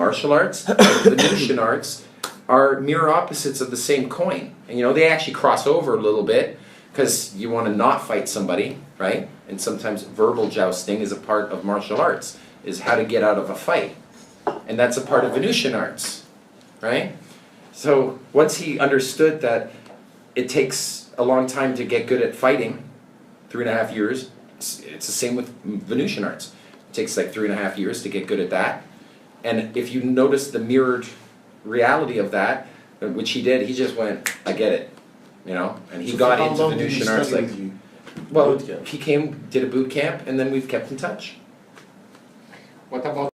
martial arts and Venusian arts are mirror opposites of the same coin. And you know, they actually cross over a little bit because you want to not fight somebody, right? And sometimes verbal jousting is a part of martial arts, is how to get out of a fight. And that's a part of Venusian arts, right? So once he understood that it takes a long time to get good at fighting, 3.5 years, it's the same with Venusian arts. It takes like 3.5 years to get good at that. And if you notice the mirrored reality of that, which he did, he just went, I get it, you know? And he got into Venusian arts like, well, he came, did a boot camp, and then we've kept in touch. What about...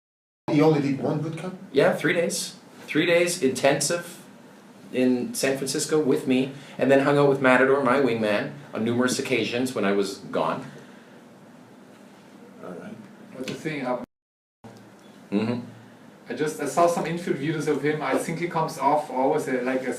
He only did one boot camp? Yeah, 3 days. 3 days intensive in San Francisco with me, and then hung out with Matador, my wingman, on numerous occasions when I was gone. Alright. What the thing? Mm-hmm. I saw some infield videos of him. I think he comes off always like a,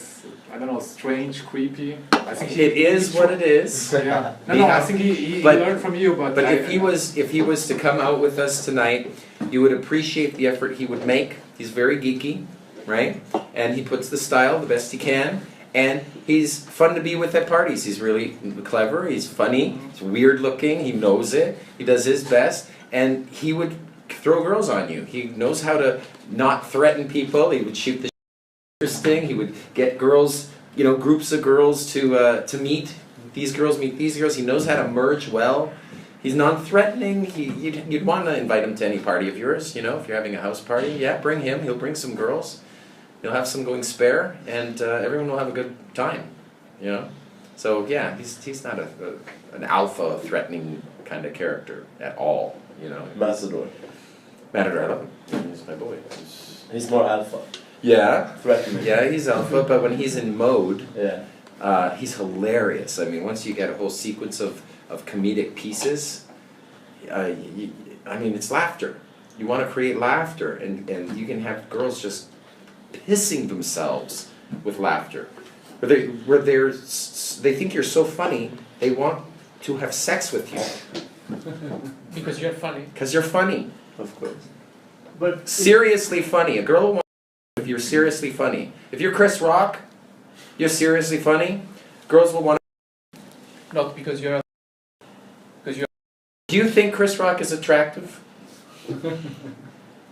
I don't know, strange, creepy. I think It is what it is. Yeah. No, I think he learned from you, but if he was to come out with us tonight, you would appreciate the effort he would make. He's very geeky, right? And he puts the style the best he can. And he's fun to be with at parties. He's really clever. He's funny. He's weird looking. He knows it. He does his best. And he would throw girls on you. He knows how to not threaten people. He would shoot the interesting. He would get girls, you know, groups of girls to meet. These girls meet these girls. He knows how to merge well. He's non-threatening. You'd want to invite him to any party of yours, you know, if you're having a house party. Yeah, bring him. He'll bring some girls. You'll have some going spare, and everyone will have a good time, you know. So yeah, he's not an alpha threatening kind of character at all, you know. Matador. Matador, I love him. He's my boy. He's more alpha. Yeah. Threatening. Yeah, he's alpha, but when he's in mode, Yeah. he's hilarious. I mean, once you get a whole sequence of comedic pieces, I mean, it's laughter. You want to create laughter, and you can have girls just pissing themselves with laughter. Where they think you're so funny, they want to have sex with you. Because you're funny. Because you're funny. Of course. But Seriously funny. A girl will want if you're seriously funny. If you're Chris Rock, you're seriously funny, girls will want to... Not because you're... Do you think Chris Rock is attractive?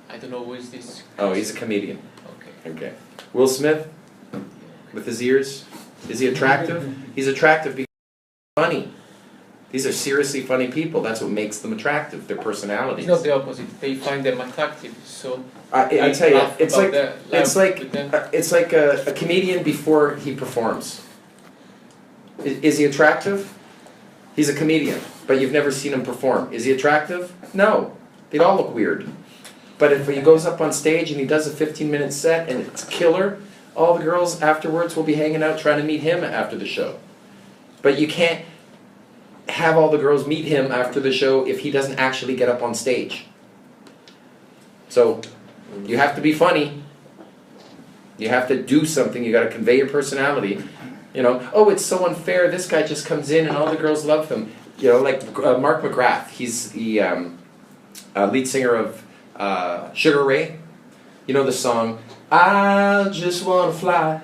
I don't know who is this. Oh, he's a comedian. Okay. Okay. Will Smith, with his ears, is he attractive? He's attractive because he's funny. These are seriously funny people. That's what makes them attractive, their personalities. It's not the opposite. They find them attractive, so... I tell you, laugh it's about it's like a comedian before he performs. Is he attractive? He's a comedian, but you've never seen him perform. Is he attractive? No. They'd all look weird. But if he goes up on stage and he does a 15-minute set and it's killer, all the girls afterwards will be hanging out trying to meet him after the show. But you can't have all the girls meet him after the show if he doesn't actually get up on stage. So you have to be funny. You have to do something. You got to convey your personality. You know, oh, it's so unfair. This guy just comes in and all the girls love him. You know, like Mark McGrath. He's the lead singer of Sugar Ray. You know the song, I just want to fly,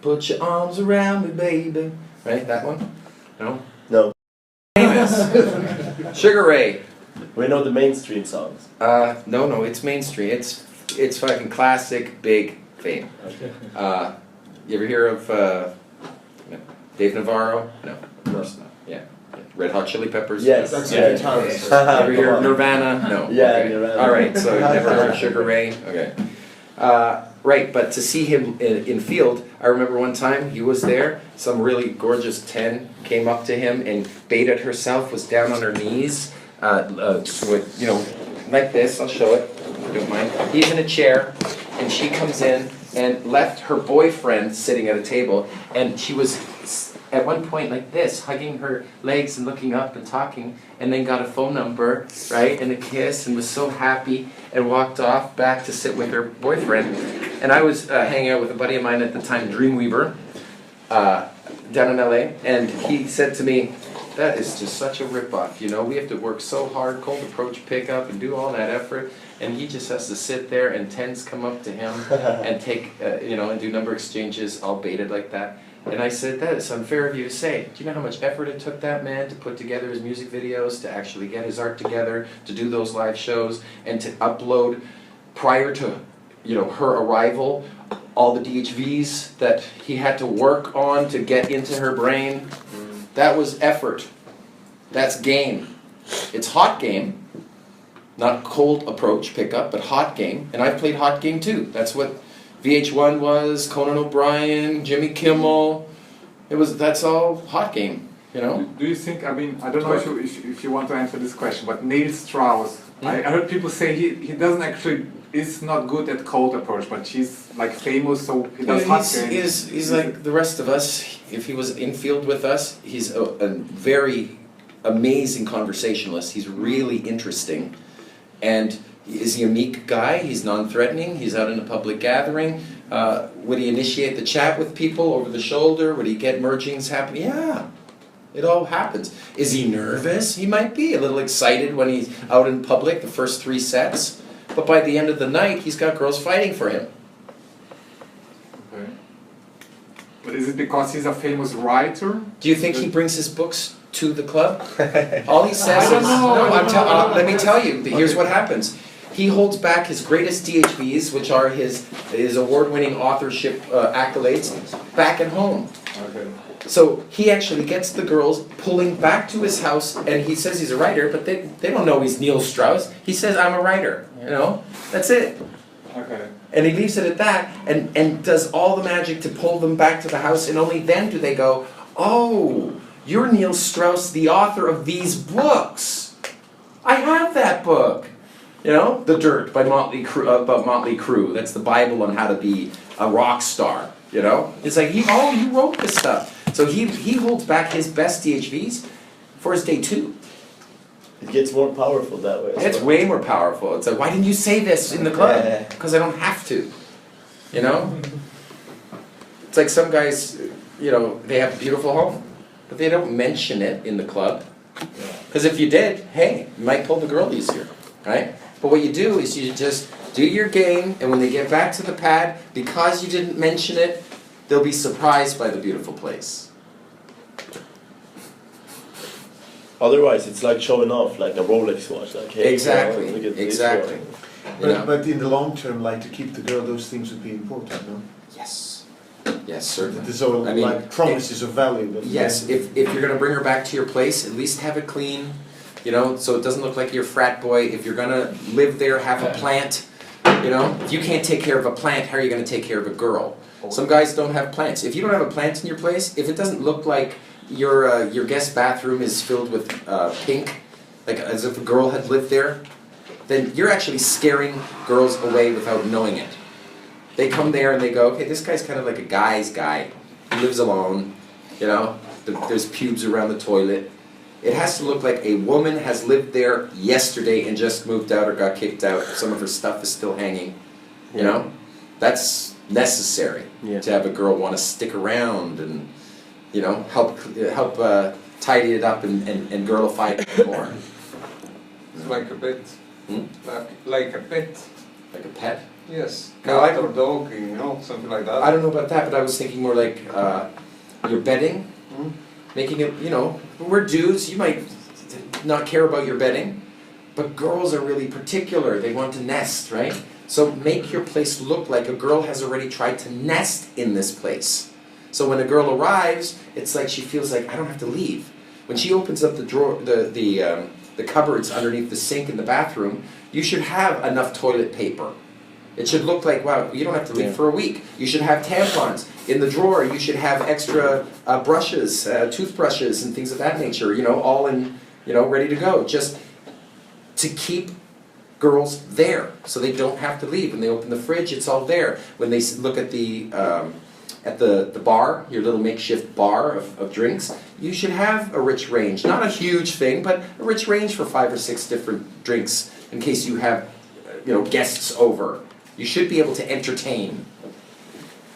put your arms around me, baby. Right, that one? No? No. Famous. Sugar Ray. We know the mainstream songs. No, it's mainstream. It's fucking classic, big fame. Okay. You ever hear of Dave Navarro? No, of course not. Yeah. Red Hot Chili Peppers? Yes. that's Yeah. a guitarist. Ever hear of Nirvana? No. Yeah, Okay. Nirvana. All right, so you've never heard of Sugar Ray? Okay. Right, but to see him in field, I remember one time he was there, some really gorgeous 10 came up to him and Beta herself was down on her knees, with, you know, like this, I'll show it, if you don't mind. He's in a chair, and she comes in and left her boyfriend sitting at a table, and she was at one point like this, hugging her legs and looking up and talking, and then got a phone number, right, and a kiss, and was so happy, and walked off back to sit with her boyfriend. And I was hanging out with a buddy of mine at the time, Dreamweaver, down in LA, and he said to me, That is just such a ripoff, you know? We have to work so hard, cold approach, pick up, and do all that effort, and he just has to sit there and tens come up to him and take, you know, and do number exchanges all baited like that. And I said, that is unfair of you to say. Do you know how much effort it took that man to put together his music videos, to actually get his art together, to do those live shows, and to upload prior to, you know, her arrival, all the DHVs that he had to work on to get into her brain? That was effort. That's game. It's hot game. Not cold approach pickup, but hot game. And I've played hot game too. That's what VH1 was, Conan O'Brien, Jimmy Kimmel. That's all hot game, you know? Do you think, I mean, I don't know if you want to answer this question, but Neil Strauss, I heard people say he doesn't actually, is not good at cold approach, but he's like famous, so he does hot games. He's like the rest of us. If he was in field with us, he's a very amazing conversationalist. He's really interesting. And is he a meek guy? He's non-threatening. He's out in a public gathering. Would he initiate the chat with people over the shoulder? Would he get mergings happen? Yeah, it all happens. Is he nervous? He might be a little excited when he's out in public, the first 3 sets. But by the end of the night, he's got girls fighting for him. Okay. But is it because he's a famous writer? Do you think he brings his books to the club? All he says I don't is, know. no, let me tell you, here's what happens. He holds back his greatest DHVs, which are his award-winning authorship accolades, back at home. Okay. So he actually gets the girls pulling back to his house, and he says he's a writer, but they don't know he's Neil Strauss. He says, I'm a writer, you know? That's it. Okay. And he leaves it at that, and does all the magic to pull them back to the house, and only then do they go, oh, you're Neil Strauss, the author of these books. I have that book. You know, The Dirt by Motley Crue. That's the Bible on how to be a rock star. You know, it's like you wrote this stuff. So he holds back his best DHVs for his day 2. It gets more powerful that way. It's way more powerful. It's like, why didn't you say this in the club? Yeah. Because I don't have to. You know, it's like some guys, you know, they have a beautiful home, but they don't mention it in the club. Because if you did, hey, you might pull the girl easier, right? But what you do is you just do your game, and when they get back to the pad, because you didn't mention it, they'll be surprised by the beautiful place. Otherwise, it's like showing off, like a Rolex watch. Like, hey, Exactly, you know, look at this exactly. one. You know? But in the long term, like to keep the girl, those things would be important, no? Yes. Yes, certainly. There's all I mean, like promises of value. But Yes, if you're going to bring her back to your place, at least have it clean, you know, so it doesn't look like you're a frat boy. If you're going to live there, have a plant, you know. If you can't take care of a plant, how are you going to take care of a girl? Some guys don't have plants. If you don't have a plant in your place, if it doesn't look like your guest bathroom is filled with pink, like as if a girl had lived there, then you're actually scaring girls away without knowing it. They come there and they go, okay, this guy's kind of like a guy's guy. He lives alone, you know, there's pubes around the toilet. It has to look like a woman has lived there yesterday and just moved out or got kicked out. Some of her stuff is still hanging, you know. That's necessary to have a girl want to stick around and, you know, help tidy it up and girlify it more. It's like a pet. Hmm? Like a pet. Like a pet? Yes. No, I Cat or don't- dog, you know, something like that. I don't know about that, but I was thinking more like your bedding. Hmm? Making it, you know, we're dudes, you might not care about your bedding, but girls are really particular. They want to nest, right? So make your place look like a girl has already tried to nest in this place. So when a girl arrives, it's like she feels like, I don't have to leave. When she opens up the drawer, the cupboards underneath the sink in the bathroom, you should have enough toilet paper. It should look like, wow, you don't have to leave for a week. You should have tampons. In the drawer, you should have extra brushes, toothbrushes, and things of that nature, you know, all in, you know, ready to go. Just to keep girls there, so they don't have to leave. When they open the fridge, it's all there. When they look at the bar, your little makeshift bar of drinks, you should have a rich range. Not a huge thing, but a rich range for 5 or 6 different drinks in case you have, you know, guests over. You should be able to entertain.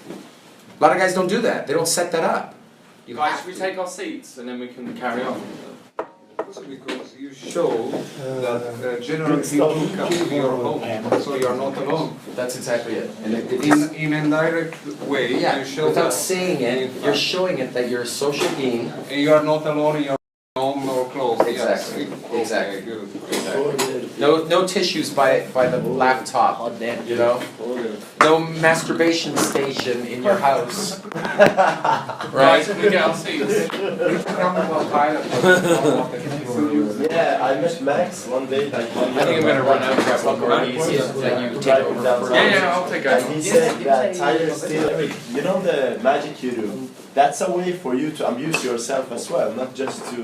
A lot of guys don't do that. They don't set that up. You Guys, have should we to. take our seats and then we can carry on? Also because you show that general people come to your home, so you are not alone. That's exactly it. And it's, In an indirect way, yeah, you show without that saying it, you're showing it that you're a social being. and you are not alone in your home or close. Exactly, Yes. exactly. Okay, good. No tissues by the laptop, you know? No masturbation station in your house. Right, Right? can we get our seats? Yeah, I met Max one day. Like, I think I'm gonna run out and grab one more of these and then you take over first. Yeah, I'll take And it. he said that Tyler still, you know the magic you do, that's a way for you to amuse yourself as well, not just to,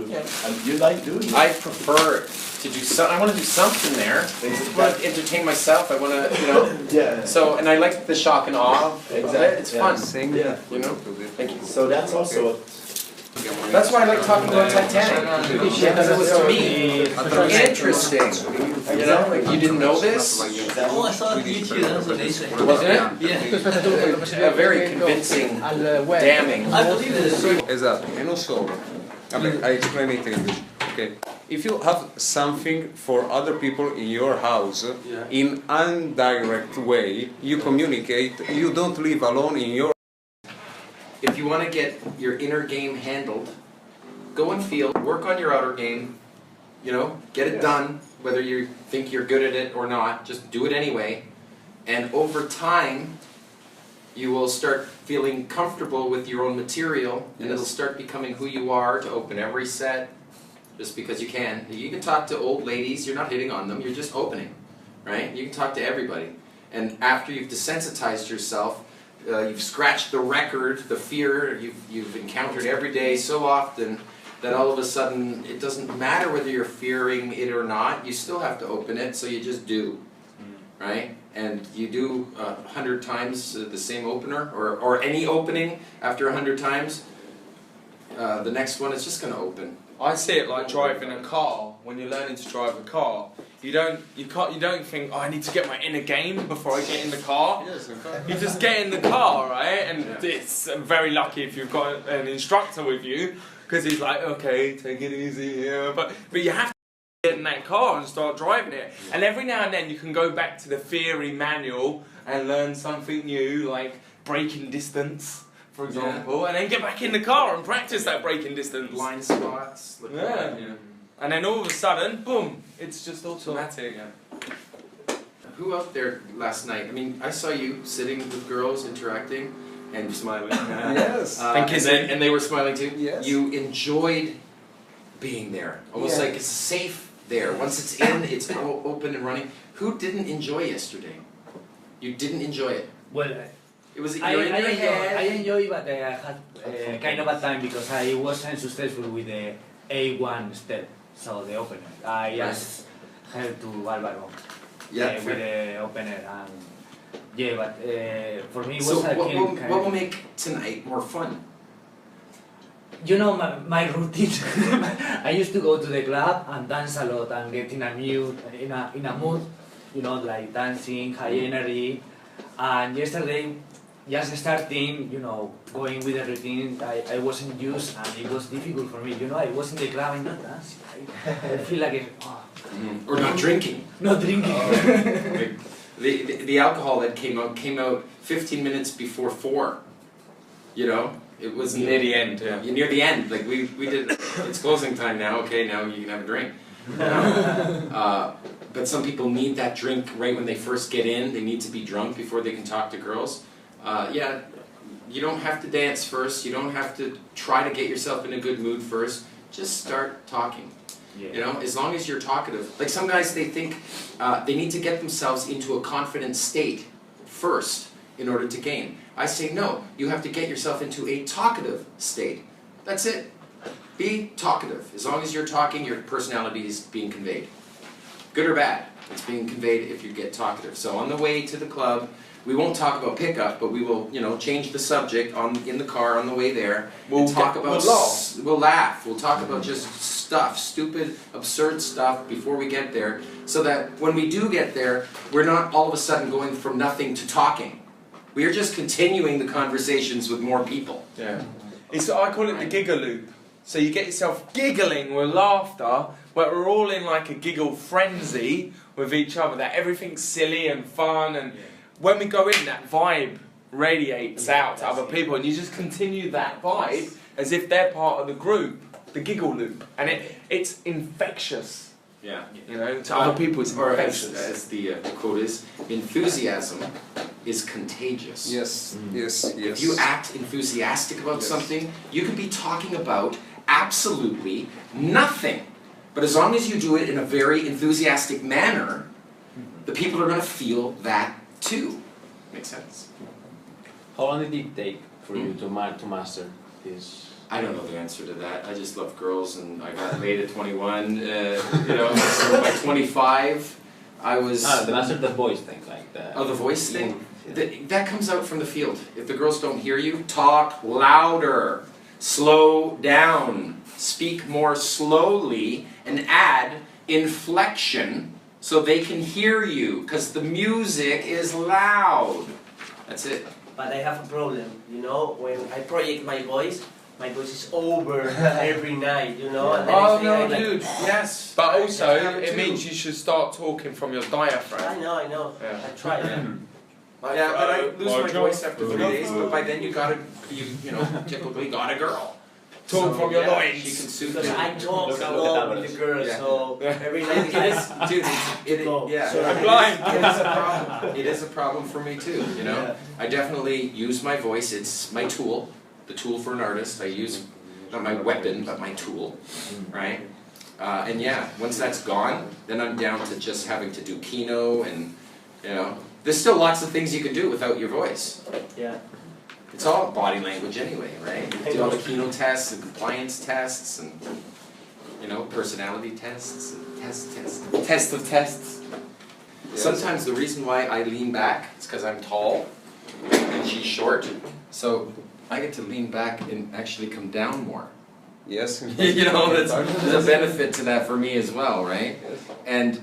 and you like doing it. I prefer to do I wanna do something there. I wanna entertain myself, I wanna, you know. Yeah. So, and I like the shock and awe. Exactly. It's fun. Yeah. You know? Thank you. So that's also That's why I like talking about Titanic, because it was to me interesting. You know, like you didn't know this, Oh, I saw it on YouTube, that was amazing. wasn't it? Yeah. A very convincing, damning. I believe it. Esatto, e non solo. Vabbè, I explain it in English. Okay. If you have something for other people in your house, in indirect way, you communicate, you don't live alone in your. If you want to get your inner game handled, go and feel, work on your outer game, you know, get it done, whether you think you're good at it or not, just do it anyway. And over time, you will start feeling comfortable with your own material, and it'll start becoming who you are to open every set, just because you can. You can talk to old ladies, you're not hitting on them, you're just opening, right? You can talk to everybody. And after you've desensitized yourself, you've scratched the record, the fear you've encountered every day so often that all of a sudden it doesn't matter whether you're fearing it or not, you still have to open it, so you just do, right? And you do 100 times the same opener, or any opening after 100 times, the next one is just going to open. I see it like driving a car. When you're learning to drive a car, you don't think, oh, I need to get my inner game before I get in the car. You just get in the car, right? And it's very lucky if you've got an instructor with you, because he's like, okay, take it easy here. But you have to get in that car and start driving it. And every now and then you can go back to the theory manual and learn something new, like braking distance, for example, and then get back in the car and practice that braking distance. Blind spots. Yeah. And then all of a sudden, boom, it's just automatic. Who out there last night? I mean, I saw you sitting with girls, interacting, and smiling. Yes. And they were smiling too. Yes. You enjoyed being there. Almost like it's safe there. Once it's in, it's open and running. Who didn't enjoy yesterday? You didn't enjoy it. Well, It was I you're in your head. enjoy, but I had kind of a time because I wasn't successful with the A1 step, so the opener. I just had to Álvaro with the opener, and yeah, but for me it was So a what will make tonight more fun? You know my routine. I used to go to the club and dance a lot and get in a mood, you know, like dancing, high energy. And yesterday, just starting, you know, going with the routine, I wasn't used and it was difficult for me. You know, I was in the club and not dancing. I feel like Or not drinking. not drinking. The alcohol that came out 15 minutes before 4. You know, it was Near the end, yeah. Near the end, like we did. It's closing time now. Okay, now you can have a drink. But some people need that drink right when they first get in. They need to be drunk before they can talk to girls. Yeah, you don't have to dance first. You don't have to try to get yourself in a good mood first. Just start talking. Yeah. You know, as long as you're talkative. Like some guys, they think they need to get themselves into a confident state first in order to gain. I say no, you have to get yourself into a talkative state. That's it. Be talkative. As long as you're talking, your personality is being conveyed. Good or bad, it's being conveyed if you get talkative. So on the way to the club, we won't talk about pickup, but we will, you know, change the subject in the car on the way there. We'll talk about. We'll laugh. We'll talk about just stuff, stupid, absurd stuff before we get there, so that when we do get there, we're not all of a sudden going from nothing to talking. We are just continuing the conversations with more people. Yeah. I call it the giggle loop. So you get yourself giggling with laughter, where we're all in like a giggle frenzy with each other. That everything's silly and fun, and when we go in, that vibe radiates out to other people, and you just continue that vibe as if they're part of the group, the giggle loop, and it's infectious. Yeah. You know, to other people it's Or infectious. as the quote is, enthusiasm is contagious. Yes, yes, yes. If you act enthusiastic about something, you could be talking about absolutely nothing. But as long as you do it in a very enthusiastic manner, the people are going to feel that too. Makes sense? How long did it take for you to master this? I don't know the answer to that. I just love girls, and I got laid at 21. You know, so by 25, I was. The master the voice thing, like that. Oh, the voice thing? That comes out from the field. If the girls don't hear you, talk louder, slow down, speak more slowly, and add inflection so they can hear you, because the music is loud. That's it. But I have a problem, you know, when I project my voice is over every night, you know. And then Oh I no, like, dude. Yes. But also, I have it too. means you should start talking from your diaphragm. I know. Yeah. I try. Yeah, but I lose my Joe. voice after 3 days, but by then you typically got a girl. Talk from your yeah, loins. She can soothe Because you. I talk Look at a lot that. with the girls, Yeah. so every night Dude, yeah. Sorry. I'm blind. It is a problem. It is a problem for me too, you know? I definitely use my voice, it's my tool, the tool for an artist. I use, not my weapon, but my tool, right? And yeah, once that's gone, then I'm down to just having to do keynote and, you know, there's still lots of things you can do without your voice. Yeah. It's all body language anyway, right? You do all the keynote tests and compliance tests and, you know, personality tests and test of tests. Yes. Sometimes the reason why I lean back is because I'm tall and she's short, so I get to lean back and actually come down more. Yes. You know, there's a benefit to that for me as well, right? And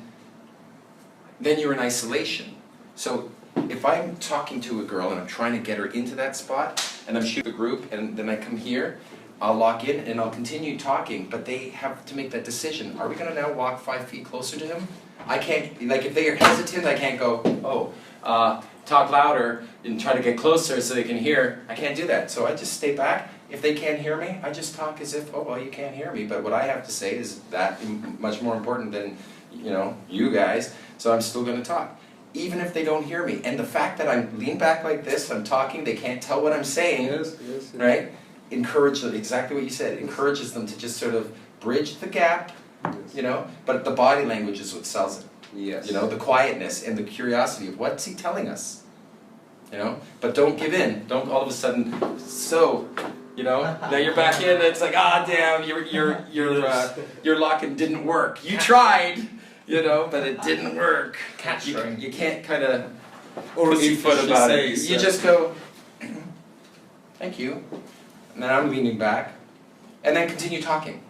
then you're in isolation. So if I'm talking to a girl and I'm trying to get her into that spot, and I'm shooting the group, and then I come here, I'll lock in and I'll continue talking, but they have to make that decision. Are we going to now walk 5 feet closer to him? I can't, like if they are hesitant, I can't go, talk louder and try to get closer so they can hear. I can't do that. So I just stay back. If they can't hear me, I just talk as if, oh, well, you can't hear me. But what I have to say is that much more important than, you know, you guys. So I'm still going to talk, even if they don't hear me. And the fact that I'm leaned back like this, I'm talking, they can't tell what I'm saying, Yes. right? Encourage them, exactly what you said, encourages them to just sort of bridge the gap, you know? But the body language is what sells it. Yes. You know, the quietness and the curiosity of what's he telling us, you know? But don't give in. Don't all of a sudden, you know, now you're back in and it's like, damn, your lock-in didn't work. You tried, you know, but it didn't work. You can't kind of pussyfoot about it. You just go, thank you. And then I'm leaning back. And then continue talking.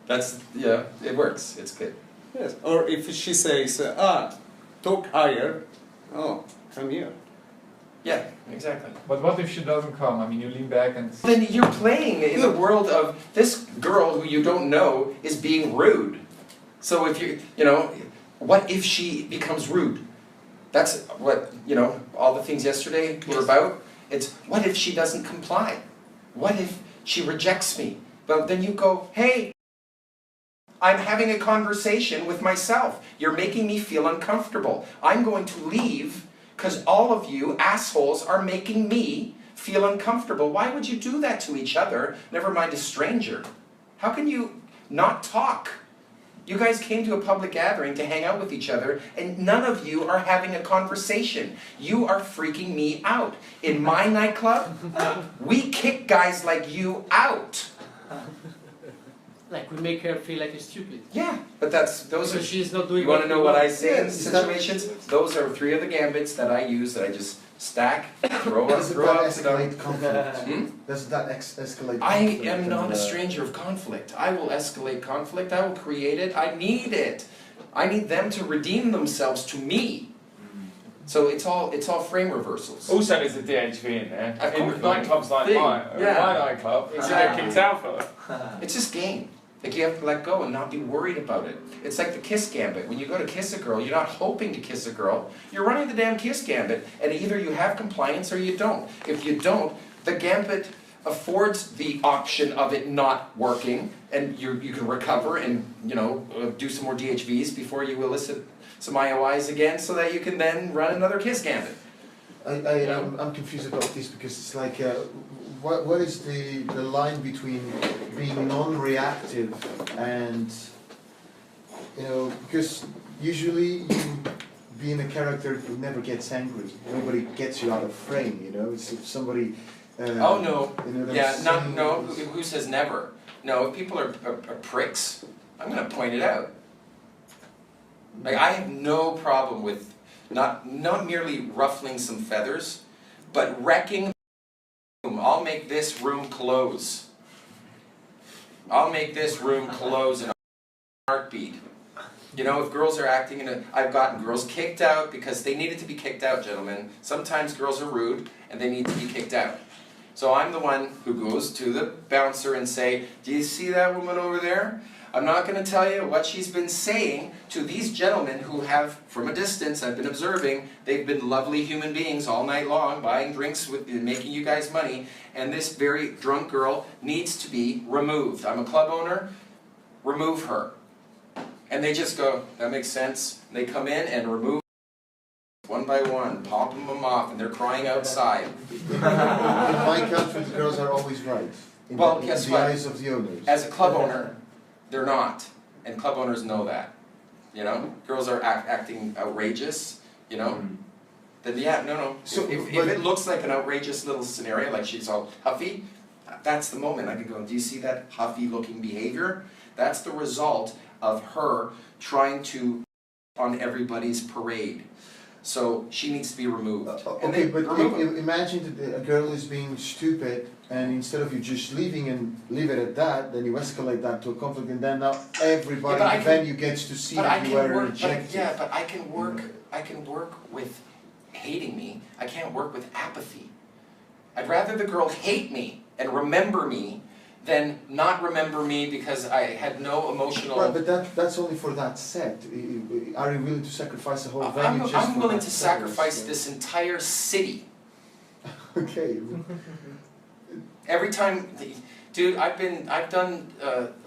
That's, yeah, it works. It's good. Yes. Or if she says, talk higher, come here. Yeah, exactly. But what if she doesn't come? I mean, you lean back and... Then you're playing in the world of this girl who you don't know is being rude. So if you know, what if she becomes rude? That's what, you know, all the things yesterday were about. It's, what if she doesn't comply? What if she rejects me? But then you go, hey, I'm having a conversation with myself. You're making me feel uncomfortable. I'm going to leave because all of you assholes are making me feel uncomfortable. Why would you do that to each other, never mind a stranger? How can you not talk? You guys came to a public gathering to hang out with each other, and none of you are having a conversation. You are freaking me out. In my nightclub, we kick guys like you out. Like we make her feel like a stupid. Yeah, but those So are... she's not doing. You want to know what I say in Yes. situations? Those are 3 of the gambits that I use that I just stack, throw up, Doesn't throw that up, throw up. escalate conflict? Hmm? Doesn't that escalate conflict? I am not and, a stranger of conflict. I will escalate conflict. I will create it. I need it. I need them to redeem themselves to me. So it's all frame reversals. Also, there's a DHV in there. Of In course. nightclubs like Thing. my nightclub, you get kicked out for it. It's just game. Like you have to let go and not be worried about it. It's like the kiss gambit. When you go to kiss a girl, you're not hoping to kiss a girl. You're running the damn kiss gambit, and either you have compliance or you don't. If you don't, the gambit affords the option of it not working, and you can recover and do some more DHVs before you elicit some IOIs again, so that you can then run another kiss gambit. I'm confused about this because it's like, what is the line between being non-reactive and, because usually you being a character who never gets angry, nobody gets you out of frame, it's if somebody... oh no, yeah, no, this- who says never? No, if people are pricks, I'm going to point it out. Like, I have no problem with not merely ruffling some feathers, but wrecking the room. I'll make this room close. I'll make this room close in a heartbeat. If girls are acting I've gotten girls kicked out because they needed to be kicked out, gentlemen. Sometimes girls are rude and they need to be kicked out. So I'm the one who goes to the bouncer and say, do you see that woman over there? I'm not going to tell you what she's been saying to these gentlemen who have, from a distance, I've been observing, they've been lovely human beings all night long, buying drinks, making you guys money, and this very drunk girl needs to be removed. I'm a club owner, remove her. And they just go, that makes sense. And they come in and remove one by one, popping them off, and they're crying outside. In my country, the girls are always right. In Guess the what? eyes of the owners. As a club owner, they're not. And club owners know that. Girls are acting outrageous, Then yeah, no. So, if it looks like an outrageous little scenario, like she's all huffy, that's the moment I can go, do you see that huffy looking behavior? That's the result of her trying to on everybody's parade. So she needs to be removed. Okay, but imagine that a girl is being stupid, and instead of you just leaving and leave it at that, then you escalate that to a conflict, and then now everybody in the venue gets to see that you were rejected. But I can work. I can work with hating me. I can't work with apathy. I'd rather the girl hate me and remember me than not remember me because I had no emotional... Right, but that's only for that set. Are you willing to sacrifice the whole venue just for I'm willing that to set? sacrifice this entire city. Okay. Every time... Dude, I've done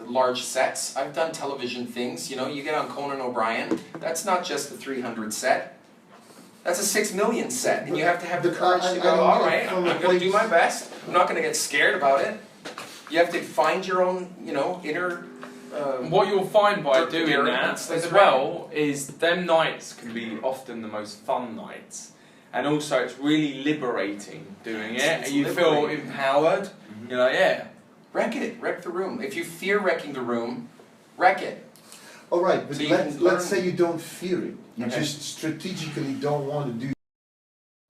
large sets. I've done television things. You get on Conan O'Brien. That's not just the 300 set. That's a 6 million set. And you have to have the courage to go, all right, I'm going to do my best. I'm not going to get scared about it. You have to find your own, inner... what you'll find by doing that that's as right. well is them nights can be often the most fun nights. And also it's really liberating doing it. It's And you feel liberating. empowered. You're like, yeah. Wreck it. Wreck the room. If you fear wrecking the room, wreck it. All right, but So you can learn- let's say you don't fear it. You Okay. just strategically don't want to do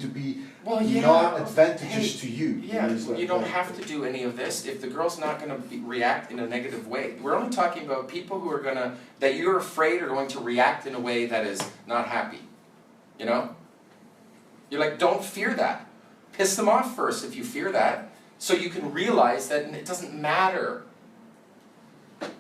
to be Well, yeah. not advantageous Hey, to you. Yeah, It's like you don't that. have to do any of this if the girl's not going to react in a negative way. We're only talking about people who are going to, that you're afraid are going to react in a way that is not happy. You're like, don't fear that. Piss them off first if you fear that, so you can realize that it doesn't matter.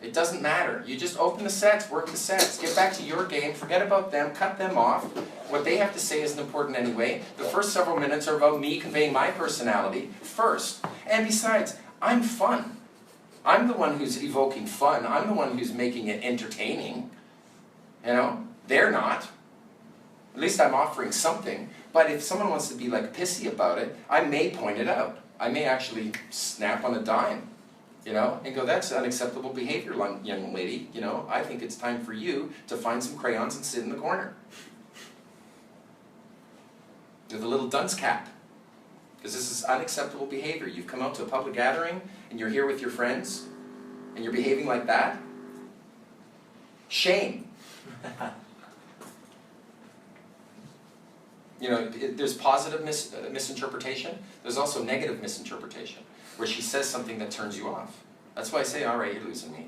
It doesn't matter. You just open the sets, work the sets, get back to your game, forget about them, cut them off. What they have to say isn't important anyway. The first several minutes are about me conveying my personality first. And besides, I'm fun. I'm the one who's evoking fun. I'm the one who's making it entertaining. They're not. At least I'm offering something. But if someone wants to be like pissy about it, I may point it out. I may actually snap on a dime. And go, that's unacceptable behavior, young lady. I think it's time for you to find some crayons and sit in the corner. With a little dunce cap. Because this is unacceptable behavior. You've come out to a public gathering, and you're here with your friends, and you're behaving like that. Shame. There's positive misinterpretation. There's also negative misinterpretation, where she says something that turns you off. That's why I say, all right, you're losing me.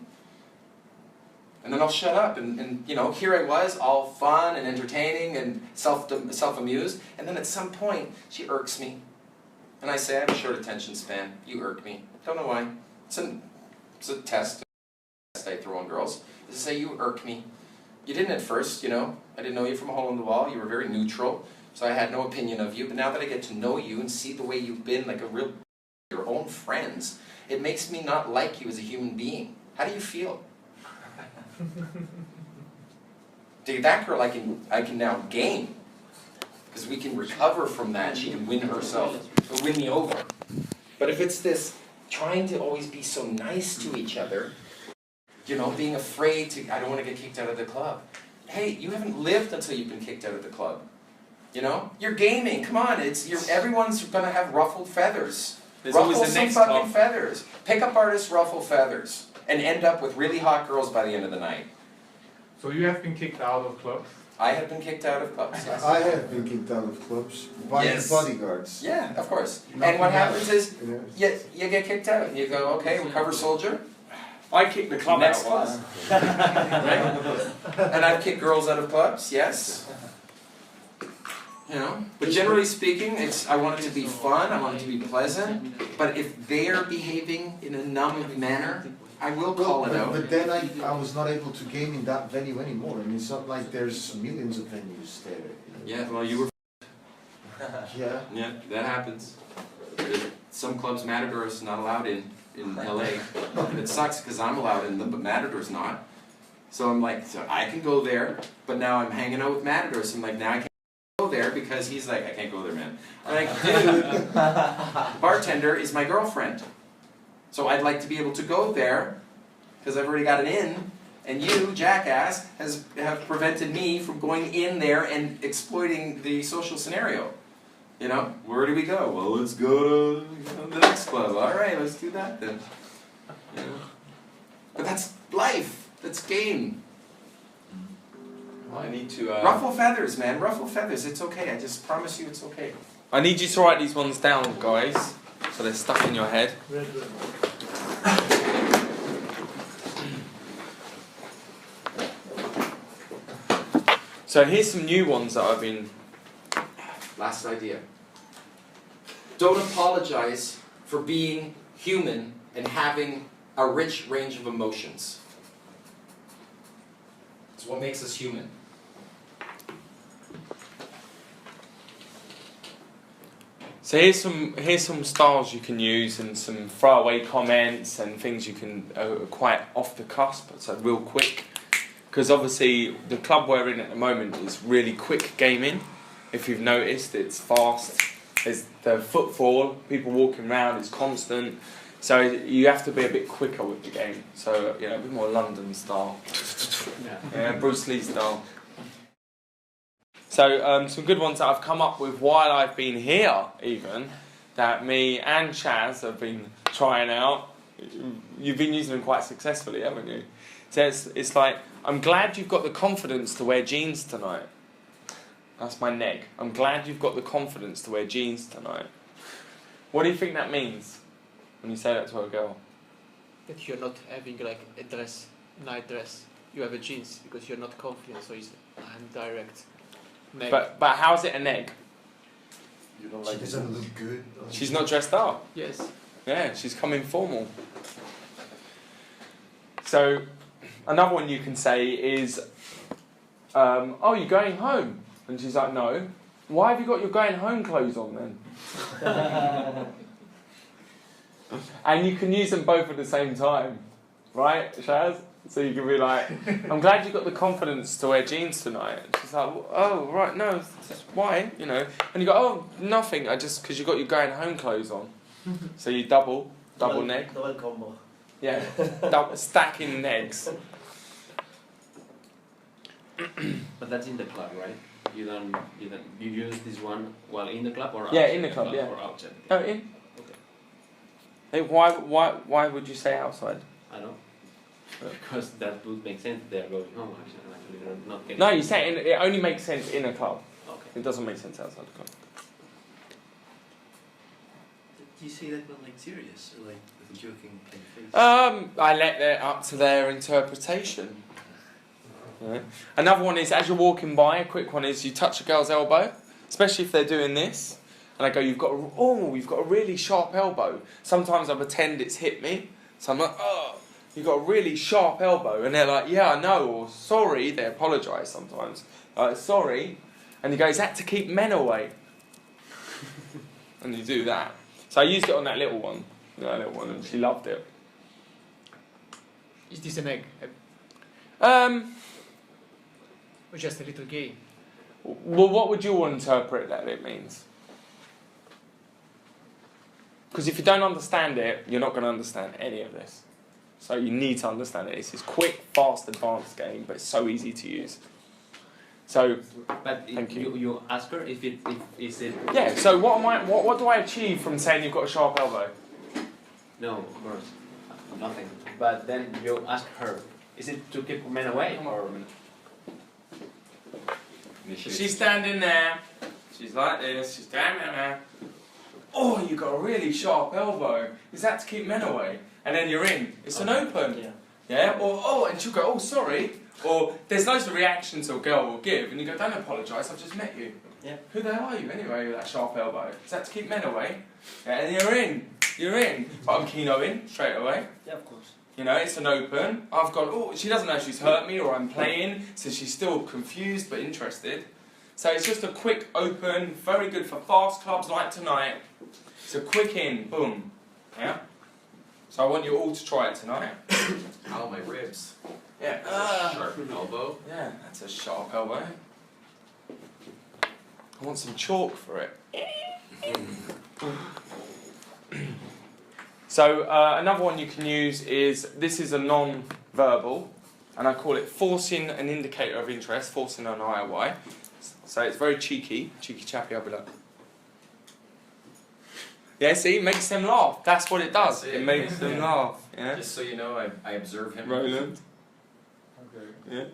And then I'll shut up, and you know, here I was, all fun and entertaining and self-amused, and then at some point, she irks me. And I say, I have a short attention span, you irk me. Don't know why. It's a test I throw on girls. Is to say, you irk me. You didn't at first, you know. I didn't know you from a hole in the wall, you were very neutral, so I had no opinion of you, but now that I get to know you and see the way you've been like a real, your own friends, it makes me not like you as a human being. How do you feel? Dude, that girl I can now game, because we can recover from that. She can win herself, or win me over. But if it's this trying to always be so nice to each other, you know, being afraid to, I don't want to get kicked out of the club. Hey, you haven't lived until you've been kicked out of the club. You know, you're gaming. Come on, everyone's gonna have ruffled feathers. There's Ruffle always the some next fucking club. feathers. Pickup artists ruffle feathers and end up with really hot girls by the end of the night. So you have been kicked out of clubs? I have been kicked out of clubs, yes. I have been kicked out of clubs by Yes. the bodyguards. Yeah, of course. Nothing And what else, happens is, you know. you get kicked out. And you go, okay, recover soldier. I kicked the club Next out once. club. Right? And I've kicked girls out of clubs, yes. You know, but generally speaking, I want it to be fun, I want it to be pleasant, but if they're behaving in a numb manner, I will call it out. But then I was not able to game in that venue anymore. I mean, it's not like there's millions of venues there. Yeah, well, you were. Yeah. Yeah, that happens. Some clubs Matador is not allowed in LA. And it sucks because I'm allowed in them, but Matador's not. So I'm like, so I can go there, but now I'm hanging out with Matador, so I'm like, now I can't go there because he's like, I can't go there, man. I'm like, dude, bartender is my girlfriend. So I'd like to be able to go there because I've already got an in, and you, jackass, have prevented me from going in there and exploiting the social scenario. You know, where do we go? Well, let's go to the next club. All right, let's do that then. You know? But that's life. That's game. Well, I need to. Ruffle feathers, man. Ruffle feathers. It's okay. I just promise you it's okay. I need you to write these ones down, guys, so they're stuck in your head. So here's some new ones that I've been. Last idea. Don't apologize for being human and having a rich range of emotions. It's what makes us human. So here's some styles you can use and some throwaway comments and things you can quite off the cusp, so real quick. Because obviously the club we're in at the moment is really quick gaming. If you've noticed, it's fast. There's the footfall, people walking around, it's constant. So you have to be a bit quicker with the game. So you know, a bit more London style. Yeah, Bruce Lee style. So some good ones that I've come up with while I've been here, even that me and Chaz have been trying out. You've been using them quite successfully, haven't you? So it's like, I'm glad you've got the confidence to wear jeans tonight. That's my neg. I'm glad you've got the confidence to wear jeans tonight. What do you think that means when you say that to a girl? That you're not having like a dress, night dress. You have a jeans because you're not confident, so it's direct. Neg. But how's it a neg? You don't She like doesn't look good. She's not dressed up. Yes. Yeah, she's coming formal. So, another one you can say is, oh, you're going home? And she's like, no. Why have you got your going home clothes on then? And you can use them both at the same time. Right, Shaz? So you can be like, I'm glad you got the confidence to wear jeans tonight. And she's like, oh, right, no, why? You know. And you go, oh, nothing, because you got your going home clothes on. So you double neg. Double combo. Yeah, stacking negs. But that's in the club, right? You use this one while in the club or outside? Yeah, in the club, yeah. Or outside? Oh, in. Okay. Hey, why would you say outside? I know. Because that would make sense. They're going home actually they're not getting. No, you say it only makes sense in a club. Okay. It doesn't make sense outside the club. Do you say that when like serious or like with a joking kind of face? I let that up to their interpretation. Yeah. Another one is, as you're walking by, a quick one is you touch a girl's elbow, especially if they're doing this, and I go, you've got a really sharp elbow. Sometimes I pretend it's hit me, so I'm like, oh, you've got a really sharp elbow, and they're like, yeah, I know, or sorry, they apologise sometimes, sorry, and you go, is that to keep men away? And you do that. So I used it on that little one, and she loved it. Is this an egg? Or just a little game? Well, what would you all interpret that it means? Because if you don't understand it, you're not going to understand any of this. So you need to understand it. It's this quick, fast, advanced game, but it's so easy to use. So, but thank you. You ask her if is it. Yeah. So what do I achieve from saying you've got a sharp elbow? No, of course, nothing. But then you ask her, is it to keep men away or? She's standing there. She's like this. She's standing there. Oh, you got a really sharp elbow. Is that to keep men away? And then you're in. It's an open. Yeah. Yeah. Or oh, and she'll go, oh, sorry. Or there's loads of reactions a girl will give, and you go, don't apologise. I've just met you. Yeah. Who the hell are you anyway with that sharp elbow? Is that to keep men away? Yeah, and you're in. You're in. But I'm keynoting straight away. Yeah, of course. You know, it's an open. I've gone, oh, she doesn't know she's hurt me or I'm playing, so she's still confused but interested. So it's just a quick open, very good for fast clubs like tonight. It's a quick in, boom. Yeah? So I want you all to try it tonight. Ow, my ribs. Yeah. Sharp elbow. Yeah, that's a sharp elbow. I want some chalk for it. So another one you can use is, this is a non-verbal, and I call it forcing an indicator of interest, forcing an IOI. So it's very cheeky chappy, I'll be like, yeah, see, it makes them laugh. That's what it does. It makes them laugh. Yeah. Just so you know, I observe him. Roland. Okay. Yeah.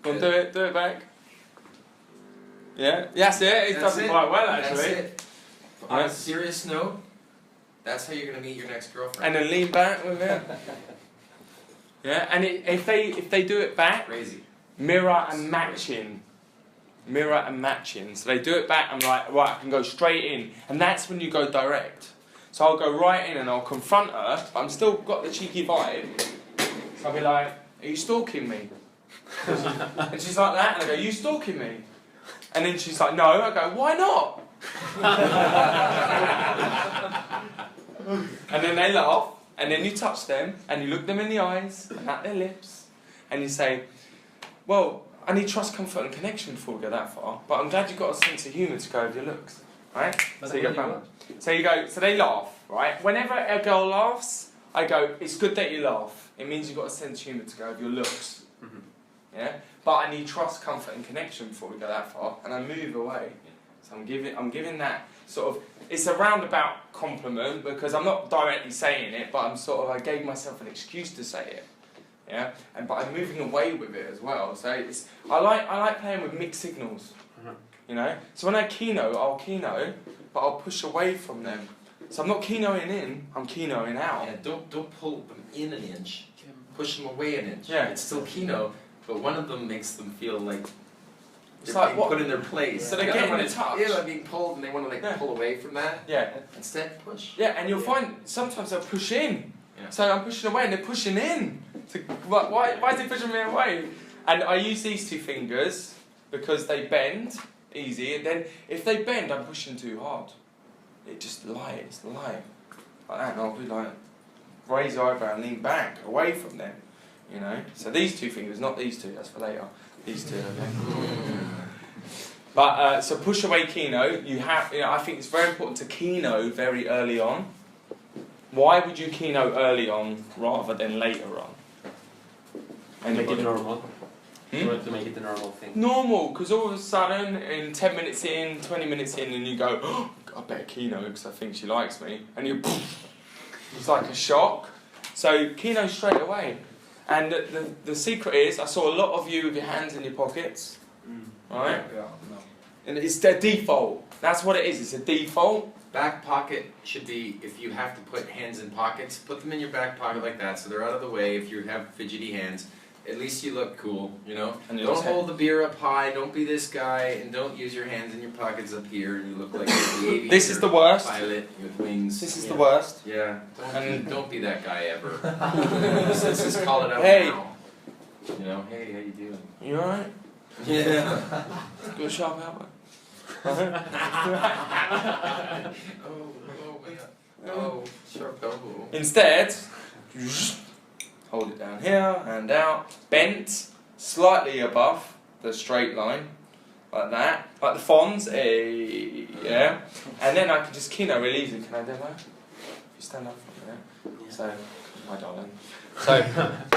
Go on, do it back. Yeah, that's it. It does it quite well, actually. That's it. On a serious note, that's how you're going to meet your next girlfriend. And then lean back with it. Yeah, and if they do it back, Crazy. mirror and matching. Mirror and matching. So they do it back, I'm like, right, I can go straight in. And that's when you go direct. So I'll go right in and I'll confront her, but I'm still got the cheeky vibe. So I'll be like, are you stalking me? And she's like that, and I go, you stalking me? And then she's like, no. I go, why not? And then they laugh, and then you touch them, and you look them in the eyes, and at their lips, and you say, well, I need trust, comfort, and connection before we go that far, but I'm glad you've got a sense of humour to go with your looks, right? So you go, so they laugh, right? Whenever a girl laughs, I go, it's good that you laugh. It means you've got a sense of humour to go with your looks. Mm-hmm. Yeah? But I need trust, comfort, and connection before we go that far, and I move away. So I'm giving that sort of, it's a roundabout compliment because I'm not directly saying it, but I gave myself an excuse to say it. Yeah, but I'm moving away with it as well. So I like playing with mixed signals. You know, so when I keynote, I'll keynote, but I'll push away from them. So I'm not keynoting in, I'm keynoting out. Yeah, don't pull them in an inch. Push them away an inch. Yeah. It's still keynote, but one of them makes them feel like It's they're like being put in their place. So they're The other getting one in is, touch. yeah, they're being pulled and they want to pull away from that. Yeah. Instead, push. Yeah, and you'll find sometimes they'll push in. Yeah. So I'm pushing away and they're pushing in. Why is he pushing me away? And I use these two fingers because they bend easy, and then if they bend, I'm pushing too hard. It's light. Like that, and I'll be like, raise your eyebrow and lean back, away from them. You know? So these two fingers, not these two, that's for later. These two, okay? But, so push away keynote, I think it's very important to keynote very early on. Why would you keynote early on rather than later on? Make it normal. Hmm? To make it the normal thing. Normal, because all of a sudden, in 10 minutes in, 20 minutes in, and you go, oh, I better keynote because I think she likes me. And you, it's like a shock. So keynote straight away. And the secret is, I saw a lot of you with your hands in your pockets. Right? Yeah, no. And it's their default. That's what it is, it's a default. Back pocket should be, if you have to put hands in pockets, put them in your back pocket like that so they're out of the way if you have fidgety hands. at least you look cool, you know? And Don't hold the beer up high, don't be this guy, and don't use your hands in your pockets up here, and you look like the aviator This is the worst. pilot with wings. This is the worst. Yeah, don't be that guy ever. Let's just call it out Hey. now. You know, hey, how you doing? You alright? Yeah. Got a sharp elbow. Oh, sharp elbow. Instead, hold it down here, hand out, bent slightly above the straight line, like that, like the Fonz, yeah. And then I can just kino really easy. Can I do that? If you stand up from there. So, my darling. So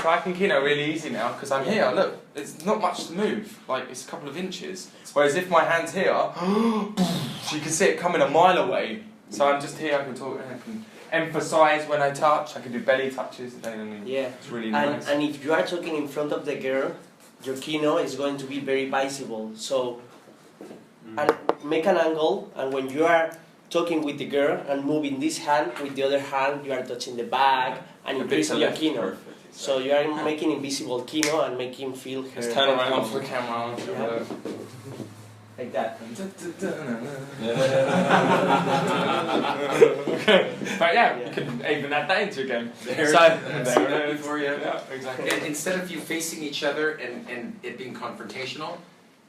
I can kino really easy now because I'm here. Look, it's not much to move. Like it's a couple of inches. Whereas if my hand's here, you can see it coming a mile away. So I'm just here. I can talk. I can emphasize when I touch. I can do belly touches. Yeah. It's really nice. And if you are talking in front of the girl, your kino is going to be very visible. So and make an angle, and when you are talking with the girl and moving this hand with the other hand, you are touching the back and increasing your kino. So you are making invisible kino and making feel her. Let's turn around for the camera. Yeah. Like that. But yeah, you can even add that into a game. There for you. Yeah, exactly. And instead of you facing each other and it being confrontational,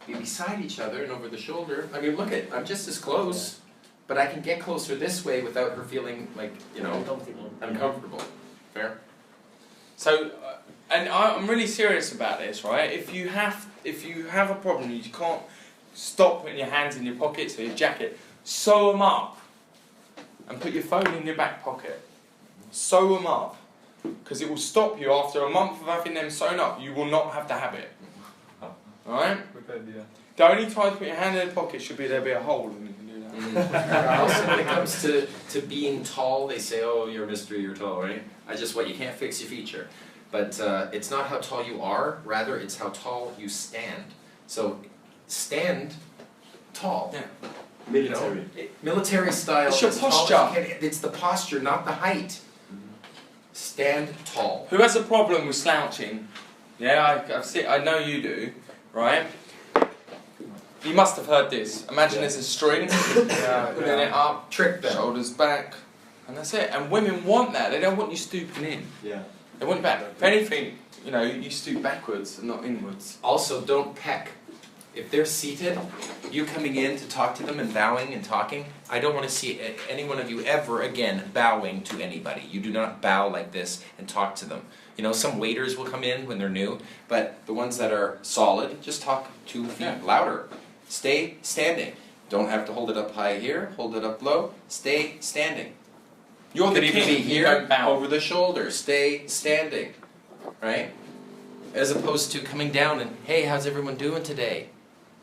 be beside each other and over the shoulder. I mean, look I'm just as close, but I can get closer this way without her feeling like, you know, uncomfortable. Fair? So, and I'm really serious about this, right? If you have a problem, you can't stop putting your hands in your pockets or your jacket. Sew them up, and put your phone in your back pocket. Sew them up, because it will stop you after a month of having them sewn up. You will not have the habit. All right? Good idea. The only time to put your hand in the pocket should be there be a hole, and you can do that. Also, when it comes to being tall, they say, oh, you're a mystery, you're tall, right? You can't fix your feature. But it's not how tall you are, rather it's how tall you stand. So stand tall. Yeah. Military. Military style. It's your as tall as posture. you can. It's the posture, not the height. Stand tall. Who has a problem with slouching? Yeah, I know you do, right? You must have heard this. Imagine there's a string, putting it up, Trick them. shoulders back, and that's it. And women want that. They don't want you stooping in. Yeah. They want you back. If anything, you stoop backwards and not inwards. Also, don't peck. If they're seated, you coming in to talk to them and bowing and talking, I don't want to see any one of you ever again bowing to anybody. You do not bow like this and talk to them. You know, some waiters will come in when they're new, but the ones that are solid, just talk 2 feet louder. Stay standing. Don't have to hold it up high here, hold it up low. Stay standing. You're the Could even king. be You here, don't bow. over the shoulder. Stay standing. Right? As opposed to coming down and, hey, how's everyone doing today?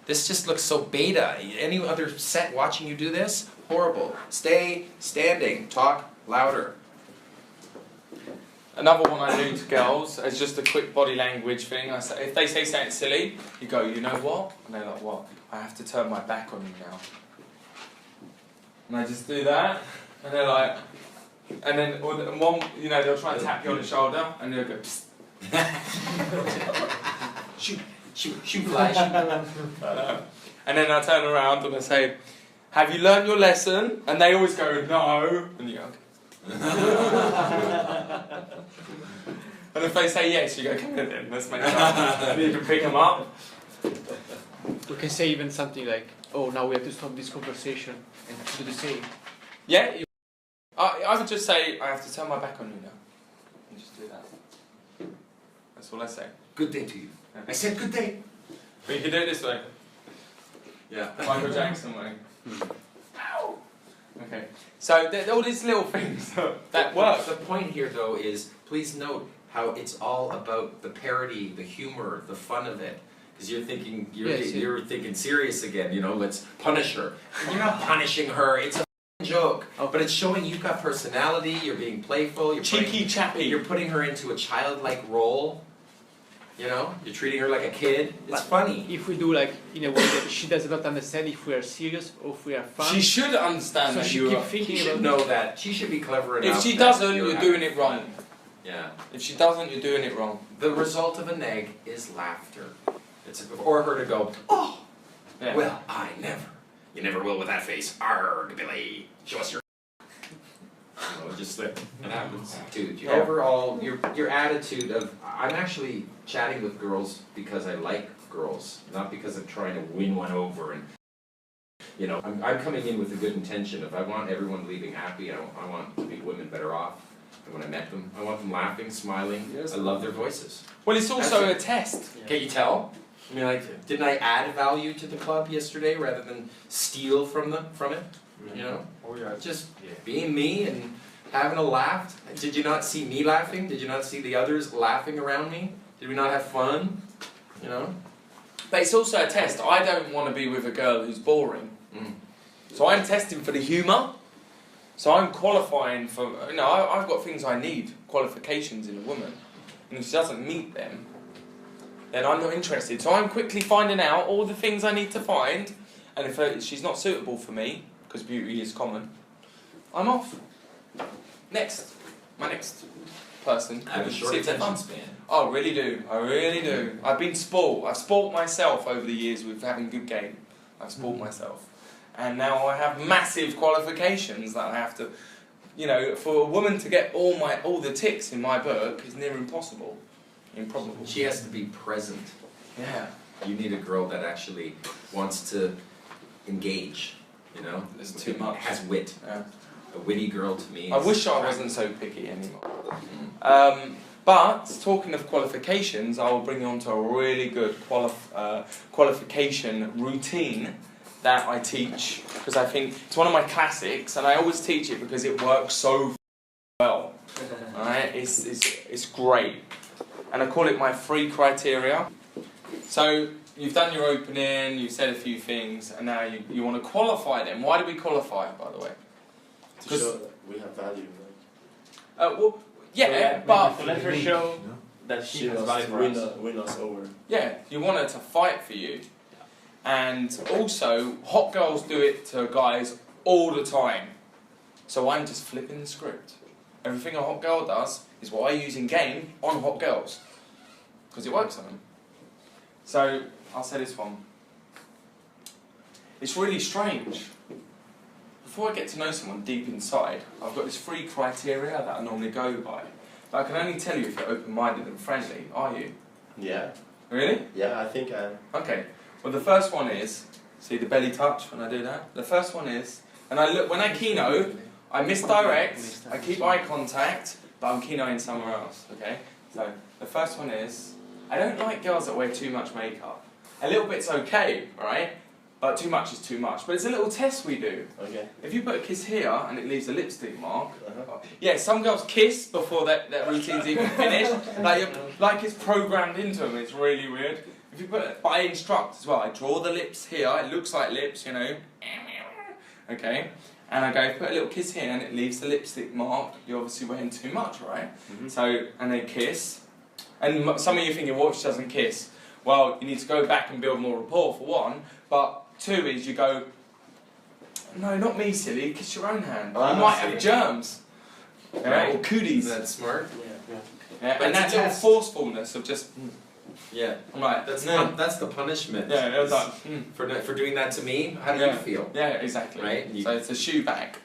This just looks so beta. Any other set watching you do this? Horrible. Stay standing. Talk louder. Another one I do to girls is just a quick body language thing. I say, if they say something silly, you go, you know what? And they're like, what? I have to turn my back on you now. And I just do that, and they're like, and then one, they'll try and tap you on the shoulder, and they'll go, psst. Shoot fly, shoot. And then I turn around and I say, have you learned your lesson? And they always go, no. And you go, okay. And if they say yes, you go, come in then, let's make sure. You can pick them up. We can say even something like, oh, now we have to stop this conversation and do the same. Yeah, I would just say, I have to turn my back on you now. And just do that. That's all I say. Good day to you. I said good day. But you can do it this way. Yeah. Michael Jackson way. Ow! Okay. So all these little things that work. The point here, though, is please note how it's all about the parody, the humor, the fun of it. Because you're thinking you're thinking serious again. Let's punish her. And you're not punishing her. It's a joke. But it's showing you've got personality. You're being playful. You're cheeky chappy. You're putting her into a childlike role. You're treating her like a kid. It's funny. If we do in a way that she does not understand if we are serious or if we are fun. She should understand so that she you keep are. thinking She should know that. She should be clever enough. If she doesn't, you're doing it wrong. Yeah. If she doesn't, you're doing it wrong. The result of a neg is laughter. It's or her to go, oh, Yeah. well, I never. You never will with that face. Arrgh, Billy. Show us your. You know, just it happens. Dude, overall, your attitude of I'm actually chatting with girls because I like girls, not because I'm trying to win one over. And you know, I'm coming in with a good intention. If I want everyone leaving happy, I want to make women better off. And when I met them, I want them laughing, smiling. Yes. I love their voices. Well, it's also That's a test. Can't you tell? I mean, like, didn't I add value to the club yesterday rather than steal from it? You know, Oh yeah. just being me and having a laugh. Did you not see me laughing? Did you not see the others laughing around me? Did we not have fun? You know. But it's also a test. I don't want to be with a girl who's boring. Mm. So I'm testing for the humour. So I'm qualifying for, you know, I've got things I need, qualifications in a woman. And if she doesn't meet them, then I'm not interested. So I'm quickly finding out all the things I need to find. And if she's not suitable for me, because beauty is common, I'm off. Next. My next person. I have a short attention span. Oh, I really do. I really do. I've been spoiled. I've spoiled myself over the years with having good game. I've spoiled myself. And now I have massive qualifications that I have to, you know, for a woman to get all the ticks in my book is near impossible. Improbable. She has to be present. Yeah. You need a girl that actually wants to engage. You know, There's too much. Has wit. Yeah. A witty girl to me. I wish I wasn't so picky anymore. But talking of qualifications, I will bring you on to a really good qualification routine that I teach, because I think it's one of my classics, and I always teach it because it works so well. Right? It's great, and I call it my 3 criteria. So you've done your opening, you've said a few things, and now you want to qualify them. Why do we qualify, by the way? To show that we have value. Well, yeah, but let her show that she has value for us. Win us over. Yeah, you want her to fight for you. And also, hot girls do it to guys all the time. So I'm just flipping the script. Everything a hot girl does is what I use in game on hot girls. Because it works on them. So, I'll say this one. It's really strange. Before I get to know someone deep inside, I've got this 3 criteria that I normally go by. But I can only tell you if you're open-minded and friendly, are you? Yeah. Really? Yeah, I think I am. Okay. Well, the first one is, see the belly touch when I do that? The first one is, and I look, when I keynote, I misdirect, I keep eye contact, but I'm keynoting somewhere else, okay? So, the first one is, I don't like girls that wear too much makeup. A little bit's okay, right? But too much is too much. But it's a little test we do. Okay. If you put a kiss here and it leaves a lipstick mark, yeah, some girls kiss before that routine's even finished. Like it's programmed into them. It's really weird. If you put, but I instruct as well. I draw the lips here. It looks like lips, you know. Okay. And I go put a little kiss here and it leaves the lipstick mark. You're obviously wearing too much, right? Mm-hmm. So and they kiss. And some of you thinking, what if she doesn't kiss? Well, you need to go back and build more rapport for one. But 2 is you go, no, not me, silly, kiss your own hand. You might have germs. Right. Or cooties. That's smart. Yeah, But and that to little test. forcefulness of just, Yeah. right. That's the punishment. Yeah, it was like, For doing that to me. How do Yeah. you feel? Yeah, exactly. Right? So it's a shoe back.